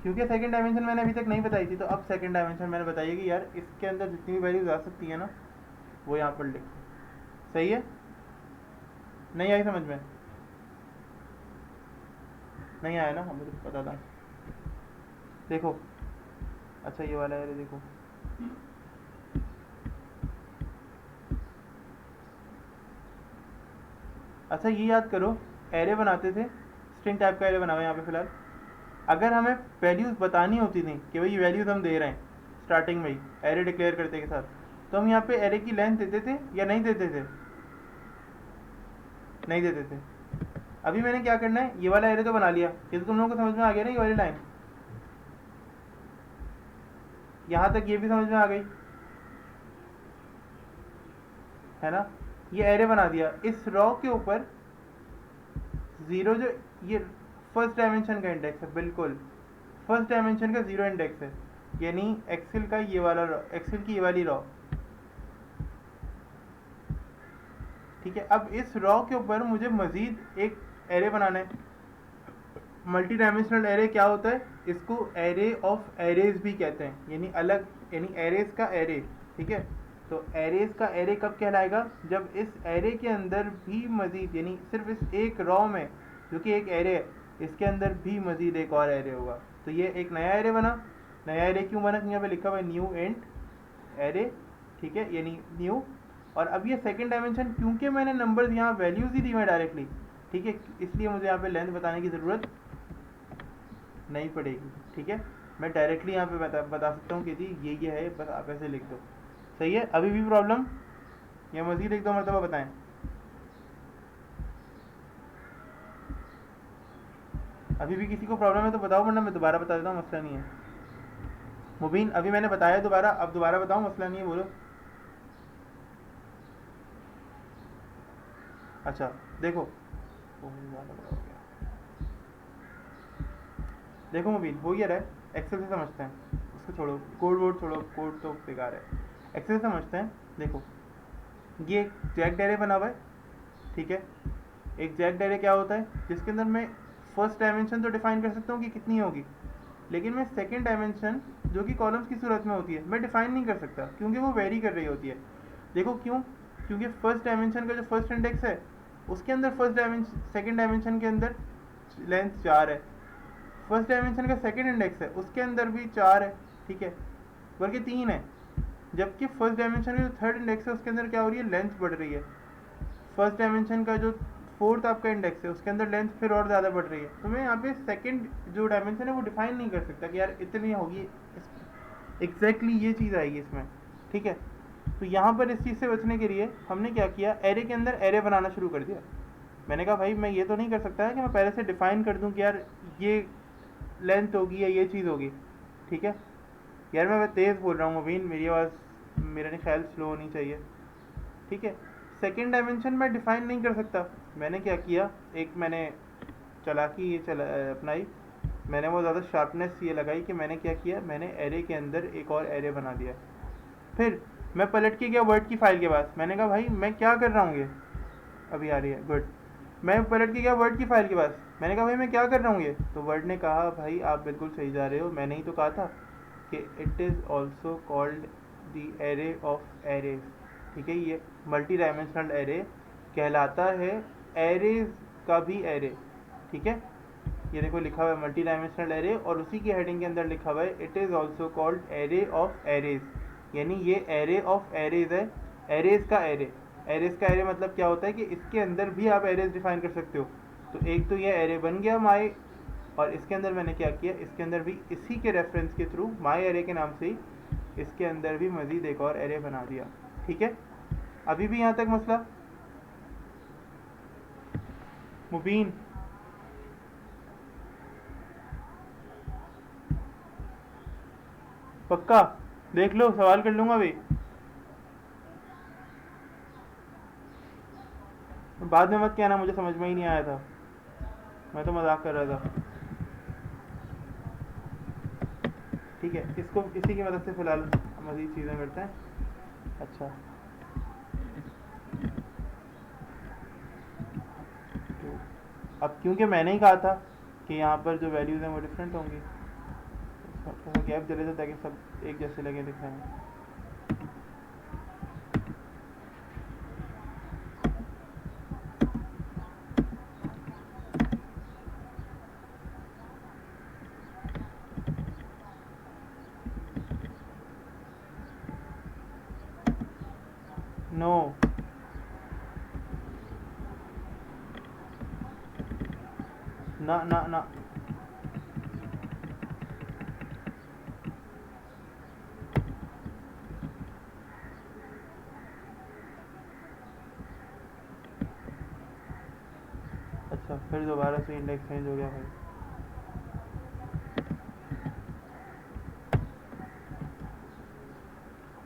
क्योंकि सेकंड डायमेंशन मैंने अभी तक नहीं बताई थी, तो अब सेकंड डायमेंशन मैंने बताई है कि यार इसके अंदर जितनी भी वैल्यूज आ सकती है ना वो यहाँ पर लिख, सही है। नहीं आई समझ में? नहीं आया ना, हमें तो पता था। देखो अच्छा ये वाला एरे देखो, अच्छा ये याद करो एरे बनाते थे, स्ट्रिंग टाइप का एरे बना हुआ है यहाँ पे फिलहाल। अगर हमें वैल्यूज बतानी होती थी कि भाई ये वैल्यूज हम दे रहे हैं स्टार्टिंग में ही एरे डिक्लेयर करते के साथ, तो हम यहाँ पे एरे की लेंथ देते थे या नहीं देते थे? नहीं देते थे। अभी मैंने क्या करना है, ये वाला एरे तो बना लिया, ये तो तुम लोगों को समझ में आ गया ना, ये वाली लाइन यहाँ तक ये भी समझ में आ गई है ना। ये एरे बना दिया, इस रॉ के ऊपर 0 जो ये फर्स्ट डायमेंशन का इंडेक्स है, बिल्कुल फर्स्ट डायमेंशन का 0 इंडेक्स है, यानी एक्सेल का ये वाला रॉ, एक्सेल की ये वाली रॉ, ठीक है। अब इस रॉ के ऊपर मुझे मजीद एक एरे बनाना है। मल्टी डायमेंशनल एरे क्या होता है, इसको एरे ऑफ एरेज भी कहते हैं, यानी अलग, यानी एरेज का एरे, ठीक है। तो एरेज का एरे कब कहलाएगा, जब इस एरे के अंदर भी मजीद, यानी सिर्फ इस एक रॉ में जो कि एक एरे है, इसके अंदर भी मजीद एक और एरे होगा। तो ये एक नया एरे बना। नया एरे क्यों बना? यहाँ पे लिखा हुआ है न्यू एंड एरे, ठीक है, यानी न्यू। और अब ये सेकंड डायमेंशन, क्योंकि मैंने नंबर्स यहाँ वैल्यूज ही दी हुए डायरेक्टली, ठीक है, इसलिए मुझे यहाँ पे लेंथ बताने की ज़रूरत नहीं पड़ेगी, ठीक है। मैं डायरेक्टली यहाँ पे बता सकता हूँ कि जी ये है, बस आप ऐसे लिख दो, सही है। अभी भी प्रॉब्लम या मजीद एक दो मरतबा बताएं? अभी भी किसी को प्रॉब्लम है तो बताओ, वरना मैं दोबारा बता देता हूँ, मसला नहीं है। मुबीन अभी मैंने बताया दोबारा, अब दोबारा बताओ, मसला नहीं है, बोलो। अच्छा देखो, देखो मुबीन हो गया है, एक्सेल से समझते हैं, उसको छोड़ो, कोड वोड छोड़ो, कोड तो बेकार है, एक्सेल से समझते हैं। देखो ये एक जैक डायरे बना हुआ है, ठीक है। एक जैक डायरे क्या होता है, जिसके अंदर मैं फर्स्ट डायमेंशन तो डिफाइन कर सकता हूँ कि कितनी होगी, लेकिन मैं सेकंड डायमेंशन जो कि कॉलम्स की सूरत में होती है मैं डिफाइन नहीं कर सकता, क्योंकि वो वेरी कर रही होती है। देखो क्यों? क्योंकि फर्स्ट डायमेंशन का जो फर्स्ट इंडेक्स है उसके अंदर फर्स्ट डायमेंशन, सेकंड डायमेंशन के अंदर लेंथ 4 है, फर्स्ट डायमेंशन का सेकंड इंडेक्स है उसके अंदर भी 4 है, ठीक है, बल्कि 3 है। जबकि फर्स्ट डायमेंशन का जो थर्ड इंडेक्स है उसके अंदर क्या हो रही है, लेंथ बढ़ रही है। फर्स्ट डायमेंशन का जो फोर्थ आपका इंडेक्स है उसके अंदर लेंथ फिर और ज़्यादा बढ़ रही है। तो मैं यहाँ पे सेकंड जो डायमेंशन है वो डिफाइन नहीं कर सकता कि यार इतनी होगी, एग्जैक्टली ये चीज़ आएगी इसमें, ठीक है। तो यहाँ पर इस चीज़ से बचने के लिए हमने क्या किया, एरे के अंदर एरे बनाना शुरू कर दिया। मैंने कहा भाई मैं ये तो नहीं कर सकता है कि मैं पहले से डिफाइन कर दूं कि यार ये लेंथ होगी या ये चीज़ होगी, ठीक है। यार मैं तेज़ बोल रहा हूँ अभी, मेरी आवाज़ मेरा नहीं ख्याल स्लो होनी चाहिए, ठीक है। सेकेंड डायमेंशन मैं डिफाइन नहीं कर सकता। मैंने क्या किया, एक मैंने चालाकी ये अपनाई, मैंने वो ज़्यादा शार्पनेस ये लगाई कि मैंने क्या किया, मैंने एरे के अंदर एक और एरे बना दिया। फिर मैं पलट के गया वर्ड की फाइल के पास, मैंने कहा भाई मैं क्या कर रहा हूँ, ये अभी आ रही है, गुड। मैं पलट के गया वर्ड की फाइल के पास, मैंने कहा भाई मैं क्या कर रहा हूँ ये, तो वर्ड ने कहा भाई आप बिल्कुल सही जा रहे हो, मैंने ही तो कहा था कि it is also called the array of arrays, ठीक है। ये मल्टी डायमेंशनल एरे कहलाता है, एरेज का भी एरे, ठीक है। ये देखो लिखा हुआ है मल्टी डायमेंशनल एरे, और उसी की हेडिंग के अंदर लिखा हुआ है it is also called array of arrays, यानी ये एरे ऑफ एरेज है, एरेज का एरे। एरेज का एरे मतलब क्या होता है कि इसके अंदर भी आप एरेज डिफाइन कर सकते हो। तो एक तो ये एरे बन गया माई, और इसके अंदर मैंने क्या किया, इसके अंदर भी इसी के रेफरेंस के थ्रू माई एरे के नाम से ही इसके अंदर भी मज़ीद एक और एरे बना दिया, ठीक है। अभी भी यहाँ तक मसला मुबीन? पक्का देख लो, सवाल कर लूँगा अभी, बाद में मत कहना मुझे समझ में ही नहीं आया था, मैं तो मजाक कर रहा था, ठीक है। इसको इसी की मदद से फ़िलहाल मज़ीद चीज़ें करते हैं। अच्छा, तो अब क्योंकि मैंने ही कहा था कि यहाँ पर जो वैल्यूज़ हैं वो डिफरेंट होंगी, थोड़ा गैप दे देते ताकि सब एक जैसे लगे दिखने में। नो, ना ना ना, अच्छा फिर दोबारा से इंडेक्स चेंज हो गया भाई।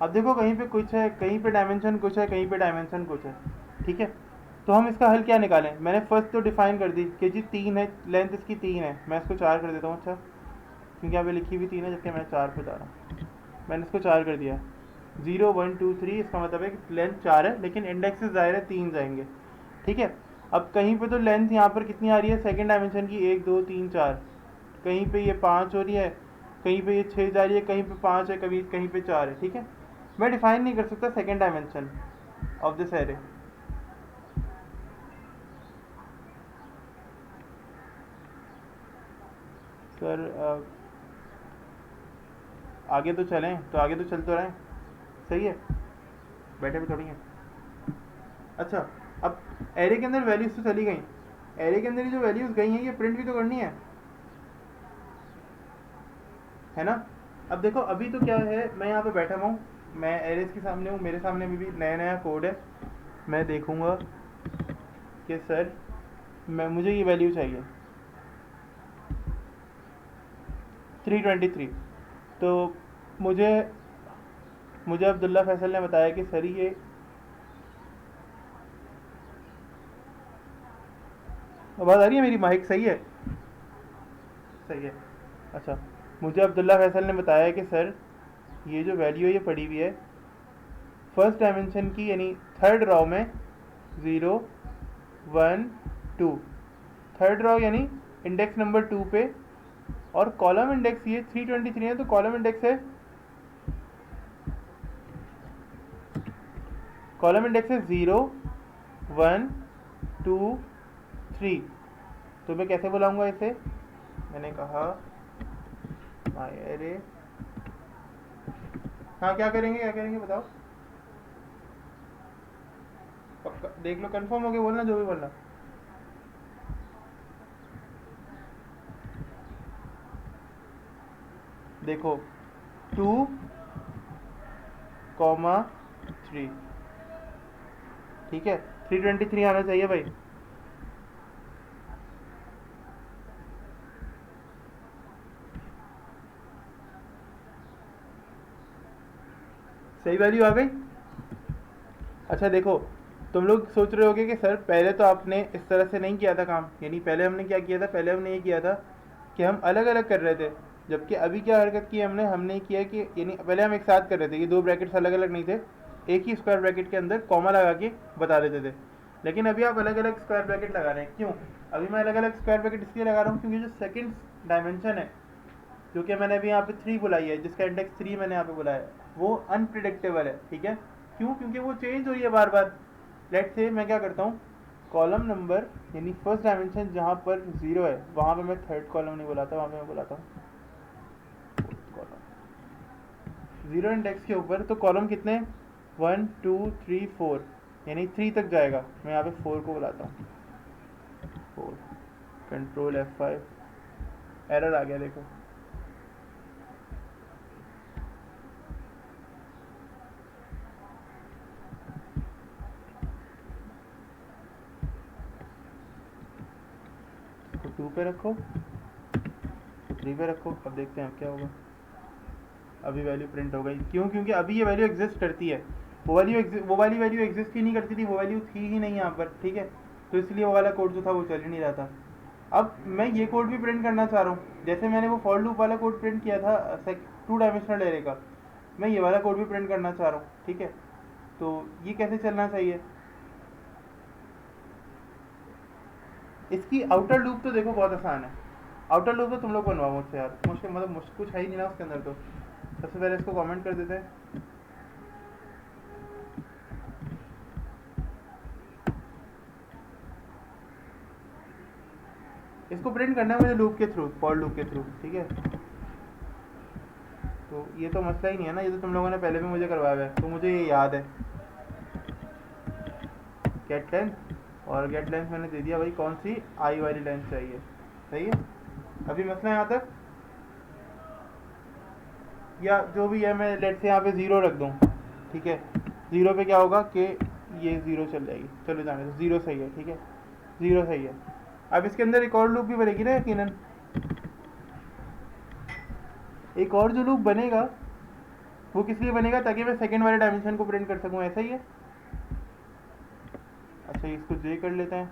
अब देखो कहीं पे कुछ है, कहीं पे डायमेंशन कुछ है, कहीं पे डायमेंशन कुछ है, ठीक है। तो हम इसका हल क्या निकालें, मैंने फर्स्ट तो डिफाइन कर दी कि जी 3 है, लेंथ इसकी 3 है, मैं इसको 4 कर देता हूँ, अच्छा, क्योंकि यहाँ पे लिखी हुई 3 है जबकि मैं 4 पे जा रहा हूँ, मैंने इसको 4 कर दिया। 0 1 2 3, इसका मतलब है कि लेंथ 4 है, लेकिन इंडेक्सेस ज़ाहिर है 3 जाएंगे, ठीक है। अब कहीं पे तो लेंथ यहाँ पर कितनी आ रही है सेकंड डायमेंशन की, 1 2 3 4, कहीं पे ये 5 हो रही है, कहीं पे ये 6 जा रही है, कहीं पे 5 है, कभी कहीं पे 4 है, ठीक है। मैं डिफाइन नहीं कर सकता second dimension of this array, sir आगे तो चलें, तो आगे तो चल तो रहे हैं, सही है, बैठे भी थोड़ी हैं। अच्छा, अब एरे के अंदर वैल्यूज तो चली गई, एरे के अंदर जो वैल्यूज गई हैं ये प्रिंट भी तो करनी है ना। अब देखो अभी तो क्या है, मैं यहाँ पे बैठा हुआ हूँ, मैं एरेज के सामने हूँ, मेरे सामने भी नया नया कोड है, मैं देखूँगा कि सर मुझे ये वैल्यू चाहिए 323, तो मुझे अब्दुल्ला फैसल ने बताया कि सर ये आवाज़ आ रही है मेरी, माइक सही है, सही है, अच्छा। मुझे अब्दुल्ला फैसल ने बताया कि सर ये जो वैल्यू है ये पड़ी हुई है फर्स्ट डायमेंशन की, यानी थर्ड रॉ में 0 1 2, थर्ड रॉ यानी इंडेक्स नंबर 2 पे, और कॉलम इंडेक्स ये 323 है, तो कॉलम इंडेक्स है 0 1 2 3, तो मैं कैसे बुलाऊंगा इसे, मैंने कहा माय एरे, हाँ क्या करेंगे बताओ, पक्का देख लो, कंफर्म हो गया, बोलना जो भी बोलना। देखो 2,3। ठीक है, 323 आना चाहिए भाई। सही वैल्यू आ गई। अच्छा देखो, तुम लोग सोच रहे होगे कि सर पहले तो आपने इस तरह से नहीं किया था काम, यानी पहले हमने क्या किया था, पहले हमने ये किया था कि हम अलग अलग कर रहे थे, जबकि अभी क्या हरकत की हमने हमने किया कि यानी पहले हम एक साथ कर रहे थे, ये दो ब्रैकेट्स अलग अलग नहीं थे, एक ही स्क्वायर ब्रैकेट के अंदर कॉमा लगा के बता देते थे। लेकिन अभी आप अलग अलग स्क्वायर ब्रैकेट लगा रहे हैं, क्यों? अभी मैं अलग अलग स्क्वायर ब्रैकेट इसलिए लगा रहा हूँ क्योंकि जो सेकंड डायमेंशन है, जो कि मैंने अभी यहाँ पे 3 बुलाई है, जिसका इंडेक्स 3 मैंने यहाँ पे बुलाया है, वो अनप्रिडिक्टेबल है। ठीक है, क्यों? क्योंकि वो चेंज हो रही है बार बार। लेट्स से मैं क्या करता हूँ, कॉलम नंबर यानी फर्स्ट डायमेंशन जहाँ पर 0 है वहाँ पे मैं थर्ड कॉलम नहीं बुलाता, वहाँ पे मैं बुलाता हूँ कॉलम 0 इंडेक्स के ऊपर। तो कॉलम कितने, 1 2 3 4, यानी 3 तक जाएगा, मैं यहाँ पे 4 को बुलाता हूँ 4। कंट्रोल F5, एरर आ गया देखो। इसको 2 पे रखो, 3 पे रखो, अब देखते हैं क्या होगा। अभी वैल्यू प्रिंट हो गई, क्यों? क्योंकि अभी ये वैल्यू एग्जिस्ट करती है, वो वाली वैल्यू एग्जिस्ट ही नहीं करती थी, वो वैल्यू थी ही नहीं यहाँ पर। ठीक है, तो इसलिए वो वाला कोड जो था वो चल ही नहीं रहा था। अब मैं ये कोड भी प्रिंट करना चाह रहा हूँ, जैसे मैंने वो फॉर लूप वाला कोड प्रिंट किया था 2 डायमेंशनल एरे का, मैं ये वाला कोड भी प्रिंट करना चाह रहा हूँ। ठीक है, तो ये कैसे चलना चाहिए? इसकी आउटर लूप तो देखो बहुत आसान है, आउटर लूप तो तुम लोग बनवाओ मुझसे यार, मुश्किल मतलब मुश्किल कुछ है ही नहीं ना उसके अंदर। तो सबसे पहले इसको कमेंट कर देते हैं। इसको प्रिंट करना है मुझे लूप के थ्रू, फॉर लूप के थ्रू। ठीक है, तो ये तो मसला ही नहीं है ना, ये तो तुम लोगों ने पहले भी मुझे करवाया है, तो मुझे ये याद है। गेट लेंथ, और गेट लेंथ मैंने दे दिया भाई, कौन सी आई वाली लेंथ चाहिए। सही है, अभी मसला यहाँ तक, या जो भी है मैं लेट से यहाँ पे 0 रख दूँ। ठीक है, 0 पे क्या होगा कि ये 0 चल जाएगी, चलो जाने दो, 0 सही है। ठीक है, 0 सही है। अब इसके अंदर एक और लूप भी बनेगी ना यकीनन, एक और जो लूप बनेगा वो किस लिए बनेगा, ताकि मैं सेकंड वाले डायमेंशन को प्रिंट कर सकूं, ऐसा ही है। अच्छा, इसको जे कर लेते हैं,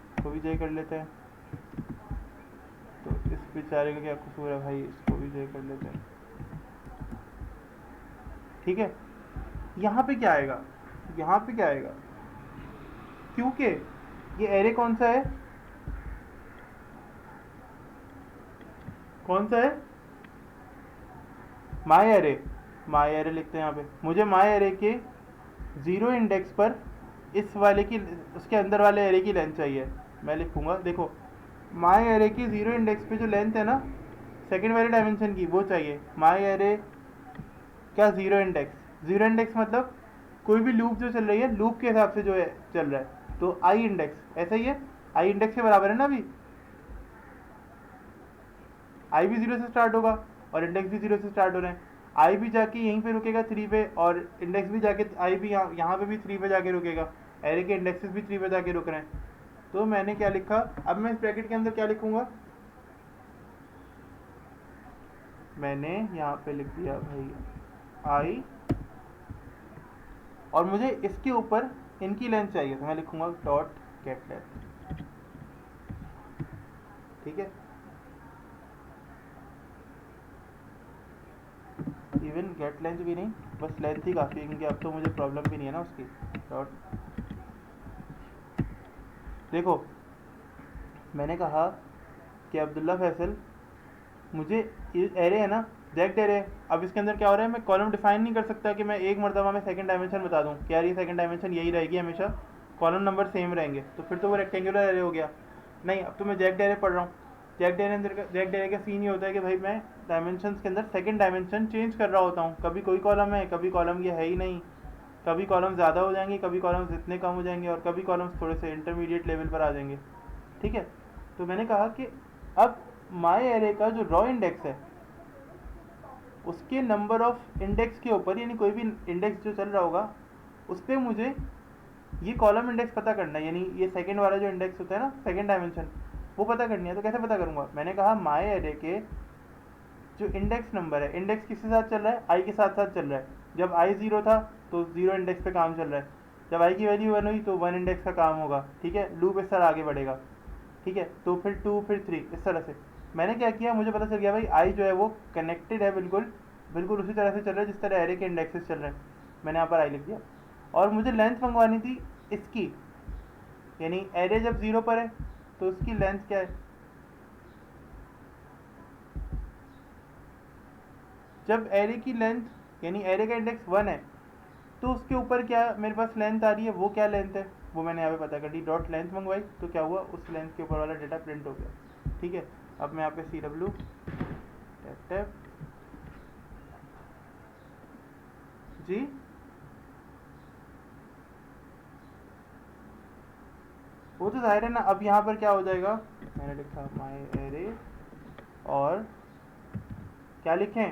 इसको भी जे कर लेते हैं, तो इस बेचारे का क्या कसूर है भाई, इसको भी जे कर लेते हैं। ठीक है, यहाँ पे क्या आएगा, यहाँ पे क्या आएगा, क्योंकि ये एरे कौन सा है, कौन सा है, माई एरे, माई एरे लिखते हैं यहाँ पे। मुझे माई एरे के 0 इंडेक्स पर इस वाले की, उसके अंदर वाले एरे की लेंथ चाहिए। मैं लिखूंगा, देखो माई एरे की 0 इंडेक्स पे जो लेंथ है ना सेकंड वाले डायमेंशन की, वो चाहिए। माई एरे क्या, 0 इंडेक्स, 0 इंडेक्स मतलब कोई भी लूप जो चल रही है, लूप के हिसाब से जो है चल रहा है, तो आई इंडेक्स, ऐसा ही है, आई इंडेक्स के बराबर है ना। अभी आई भी 0 से स्टार्ट होगा और इंडेक्स भी 0 से स्टार्ट हो रहे हैं, आई भी जाके यहीं पे रुकेगा 3 पे, और इंडेक्स भी जाके आई भी यहाँ पे भी 3 पे जाके रुकेगा, एरे के इंडेक्सेस भी 3 पे जाके रुक रहे हैं। तो मैंने क्या लिखा, अब मैं इस ब्रैकेट के अंदर क्या लिखूंगा, मैंने यहाँ पे लिख दिया भाई आई, और मुझे इसके ऊपर इनकी लेंथ चाहिए, तो मैं लिखूंगा डॉट गेट लेंथ। ठीक है, इवन गेट लेंथ भी नहीं, बस लेंथ ही काफ़ी है, क्योंकि अब तो मुझे प्रॉब्लम भी नहीं है ना उसकी। डॉट, देखो मैंने कहा कि अब्दुल्ला फैसल, मुझे एरे है ना, जेक्ट एरे, अब इसके अंदर क्या हो रहा है, मैं कॉलम डिफाइन नहीं कर सकता कि मैं एक मरतबा में सेकंड डायमेंशन बता दूं कि यार ये सेकंड डायमेंशन यही रहेगी हमेशा, कॉलम नंबर सेम रहेंगे, तो फिर तो वो रेक्टेंगुलर एरे हो गया। नहीं, अब तो मैं जेक्ट एरे पढ़ रहा हूँ। जेक्ट एरे का सीन ये होता है कि भाई मैं डायमेंशन के अंदर सेकंड डायमेंशन चेंज कर रहा होता हूँ, कभी कोई कॉलम है, कभी कॉलम ये है ही नहीं, कभी कॉलम ज़्यादा हो जाएंगे, कभी कॉलम्स इतने कम हो जाएंगे, और कभी कॉलम्स थोड़े से इंटरमीडिएट लेवल पर आ जाएंगे। ठीक है, तो मैंने कहा कि अब माई एरे का जो रॉ इंडेक्स है उसके नंबर ऑफ इंडेक्स के ऊपर, यानी कोई भी इंडेक्स जो चल रहा होगा उस पर मुझे ये कॉलम इंडेक्स पता करना है, यानी ये सेकंड वाला जो इंडेक्स होता है ना, सेकंड डायमेंशन, वो पता करनी है। तो कैसे पता करूँगा? मैंने कहा माई एरे के जो इंडेक्स नंबर है, इंडेक्स किसके साथ चल रहा है? आई के साथ साथ चल रहा है। जब आई 0 था तो 0 इंडेक्स पे काम चल रहा है, जब आई की वैल्यू 1 हुई तो 1 इंडेक्स का काम होगा, ठीक है। लूप इस तरह आगे बढ़ेगा, ठीक है। तो फिर 2, फिर 3, इस तरह से। मैंने क्या किया, मुझे पता चल गया भाई आई जो है वो कनेक्टेड है, बिल्कुल बिल्कुल उसी तरह से चल रहा है जिस तरह एरे के इंडेक्सेस चल रहे हैं। मैंने यहाँ पर आई लिख दिया। और मुझे लेंथ मंगवानी थी इसकी, यानी एरे जब 0 पर है तो उसकी लेंथ क्या है? जब एरे की लेंथ, यानी एरे का इंडेक्स 1 है तो उसके ऊपर क्या मेरे पास लेंथ आ रही है, वो क्या लेंथ है वो मैंने यहाँ पे पता कर दी। डॉट लेंथ मंगवाई तो क्या हुआ, उस लेंथ के ऊपर वाला डेटा प्रिंट हो गया, ठीक है। अब मैं यहाँ पे CW टैप टैप जी, वो तो जाहिर है ना। अब यहाँ पर क्या हो जाएगा, मैंने लिखा माई एरे और क्या लिखें,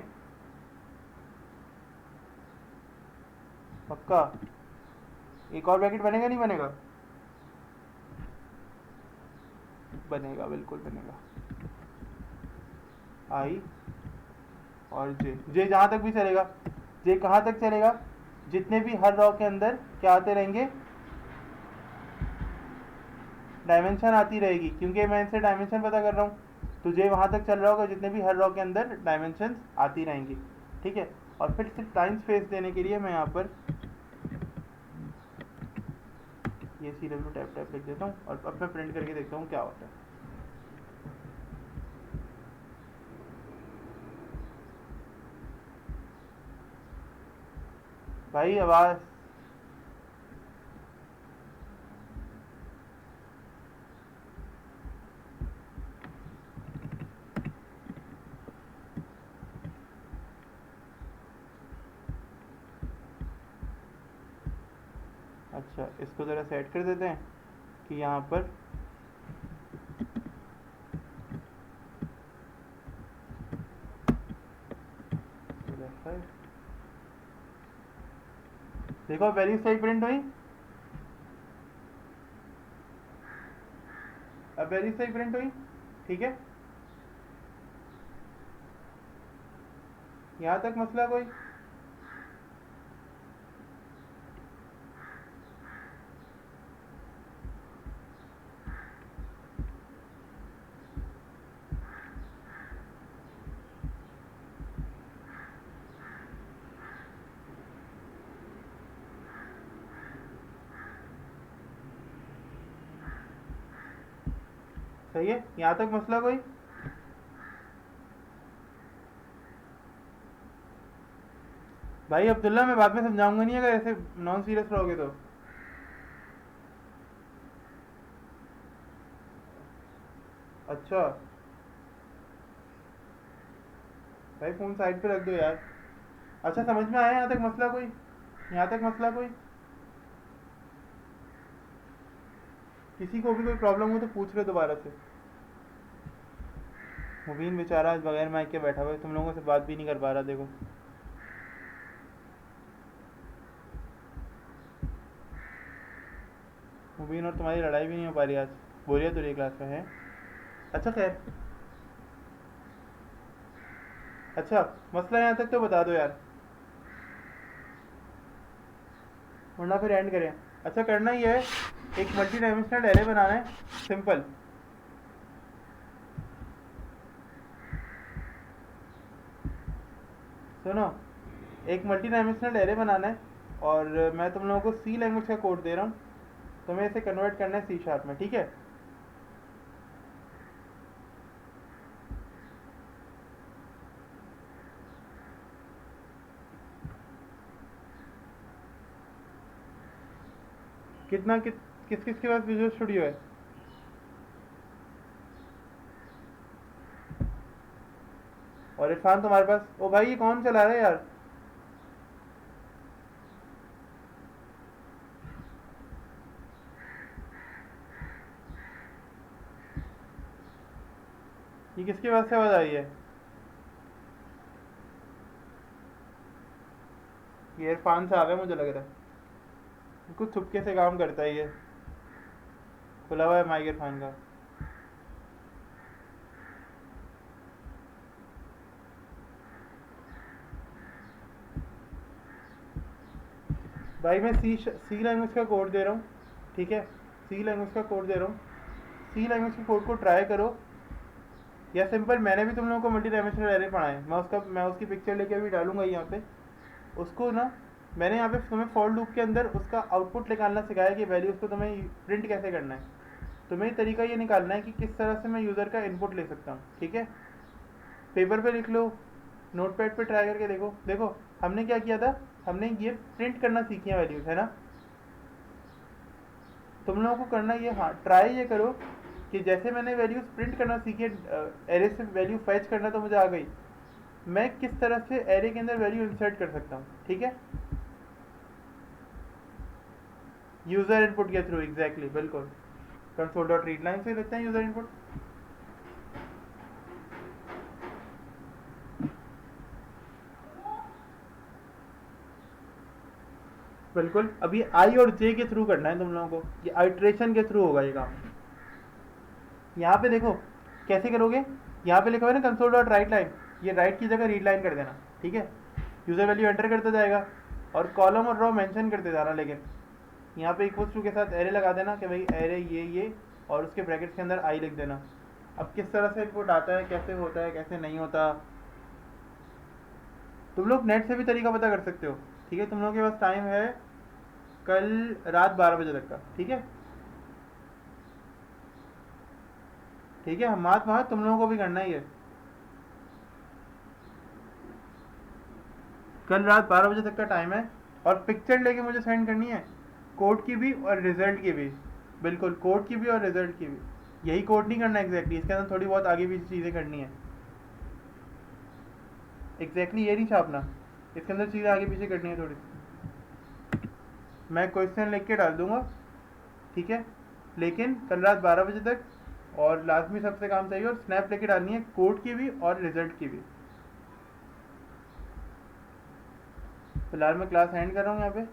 पक्का एक और ब्रैकेट बनेगा नहीं बनेगा? बनेगा, बिल्कुल बनेगा। आई और जे जहाँ तक भी चलेगा। जे कहाँ तक चलेगा? जितने भी हर रॉ के अंदर क्या आते रहेंगे, डायमेंशन आती रहेगी, क्योंकि मैं इनसे डायमेंशन पता कर रहा हूँ। तो जे वहाँ तक चल रहा होगा जितने भी हर रॉ के अंदर डायमेंशन आती रहेंगी, ठीक है। और फिर सिर्फ टाइम स्पेस देने के लिए मैं यहाँ पर ये CW टैप टैप लिख देता हूँ और अब मैं प्रिंट करके देखता हूँ क्या होता है। भाई आवाज़ अच्छा, इसको ज़रा सेट कर देते हैं कि यहाँ पर देखो पहली सही प्रिंट हुई, अब पहली सही प्रिंट हुई, ठीक है। यहाँ तक मसला कोई? सही है, यहाँ तक मसला कोई? भाई अब्दुल्ला, मैं बाद में समझाऊंगा नहीं अगर ऐसे नॉन सीरियस रहोगे तो। अच्छा भाई फ़ोन साइड पे रख दो यार। अच्छा समझ में आया यहाँ तक मसला कोई? यहाँ तक मसला कोई? किसी को भी कोई प्रॉब्लम हो तो पूछ लो दोबारा से। मुबीन बेचारा आज बगैर माइक के बैठा हुआ है, तुम लोगों से बात भी नहीं कर पा रहा। देखो मुबीन और तुम्हारी लड़ाई भी नहीं हो पा रही आज, बोरियत हो रही क्लास में है। अच्छा खैर, अच्छा मसला यहाँ तक तो बता दो यार, वरना फिर एंड करें। अच्छा करना ही है, एक मल्टी डायमेंशनल एरे बनाना है, सिंपल। सुनो, एक मल्टी डायमेंशनल एरे बनाना है और मैं तुम लोगों को सी लैंग्वेज का कोड दे रहा हूँ, तुम्हें इसे कन्वर्ट करना है C# में, ठीक है। कितना किस किस के पास विजुअल स्टूडियो है? और इरफान तुम्हारे पास? ओ भाई ये कौन चला रहा है यार? ये किसके पास से आवाज़ आई है? ये इरफान से आ गया मुझे लग रहा है, कुछ चुपके से काम करता है ये। खुला हुआ है माइक इरफान का। भाई मैं सी लैंग्वेज का कोड दे रहा हूँ, ठीक है, सी लैंग्वेज का कोड दे रहा हूँ। सी लैंग्वेज के कोड को ट्राई करो, या सिंपल मैंने भी तुम लोगों को मल्टी डायमेंशनल एरे पढ़ा है, मैं उसकी पिक्चर लेके अभी डालूंगा यहाँ पे। उसको ना मैंने यहाँ पे तुम्हें फॉर लूप के अंदर उसका आउटपुट निकालना सिखाया कि वैल्यूज़ को तुम्हें प्रिंट कैसे करना है। तुम्हें तरीका ये निकालना है कि किस तरह से मैं यूज़र का इनपुट ले सकता हूँ, ठीक है। पेपर पे लिख लो, नोटपैड पे ट्राई करके देखो। देखो हमने क्या किया था, हमने ये प्रिंट करना सीखी है वैल्यूज़, है ना। तुम लोगों को करना ये, हाँ ट्राई ये करो कि जैसे मैंने वैल्यूज़ प्रिंट करना सीखी है, एरे से वैल्यू फैच करना तो मुझे आ गई, मैं किस तरह से एरे के अंदर वैल्यू इंसर्ट कर सकता हूँ, ठीक है। यूज़र इनपुट के थ्रू, एग्जैक्टली, बिल्कुल। कंसोल डॉट रीड लाइन से लिखते हैं यूज़र इनपुट। बिल्कुल, अभी आई और जे के थ्रू करना है तुम लोगों को, ये आइट्रेशन के थ्रू होगा ये काम। यहाँ पे देखो कैसे करोगे, यहाँ पे लिखा हुआ है ना कंसोल डॉट राइट लाइन, ये राइट की जगह रीड लाइन कर देना, ठीक है। यूज़र वैल्यू एंटर करता जाएगा और कॉलम और रो मेंशन करते जाना, लेकिन यहाँ पे इक्वल्स टू के साथ एरे लगा देना कि भाई एरे ये और उसके ब्रैकेट्स के अंदर आई लिख देना। अब किस तरह से इनपुट आता है, कैसे होता है, कैसे नहीं होता, तुम लोग नेट से भी तरीका पता कर सकते हो, ठीक है। तुम लोगों के पास टाइम है कल रात 12 बजे तक का, ठीक है। ठीक है, हम वहाँ तुम लोगों को भी करना ही है, कल रात 12 बजे तक का टाइम है। और पिक्चर लेके मुझे सेंड करनी है, कोड की भी और रिजल्ट की भी, बिल्कुल कोड की भी और रिजल्ट की भी। यही कोड नहीं करना एग्जैक्टली, इसके अंदर थोड़ी बहुत आगे भी चीज़ें करनी है। एग्जैक्टली ये नहीं छापना, इसके अंदर चीज़ें आगे पीछे करनी है थोड़ी सी। मैं क्वेश्चन लिख के डाल दूंगा, ठीक है, लेकिन कल रात 12 बजे तक। और लाजमी सबसे काम चाहिए, और स्नैप लेके डालनी है कोड की भी और रिजल्ट की भी। फिलहाल मैं क्लास एंड कर रहा हूँ यहाँ पे।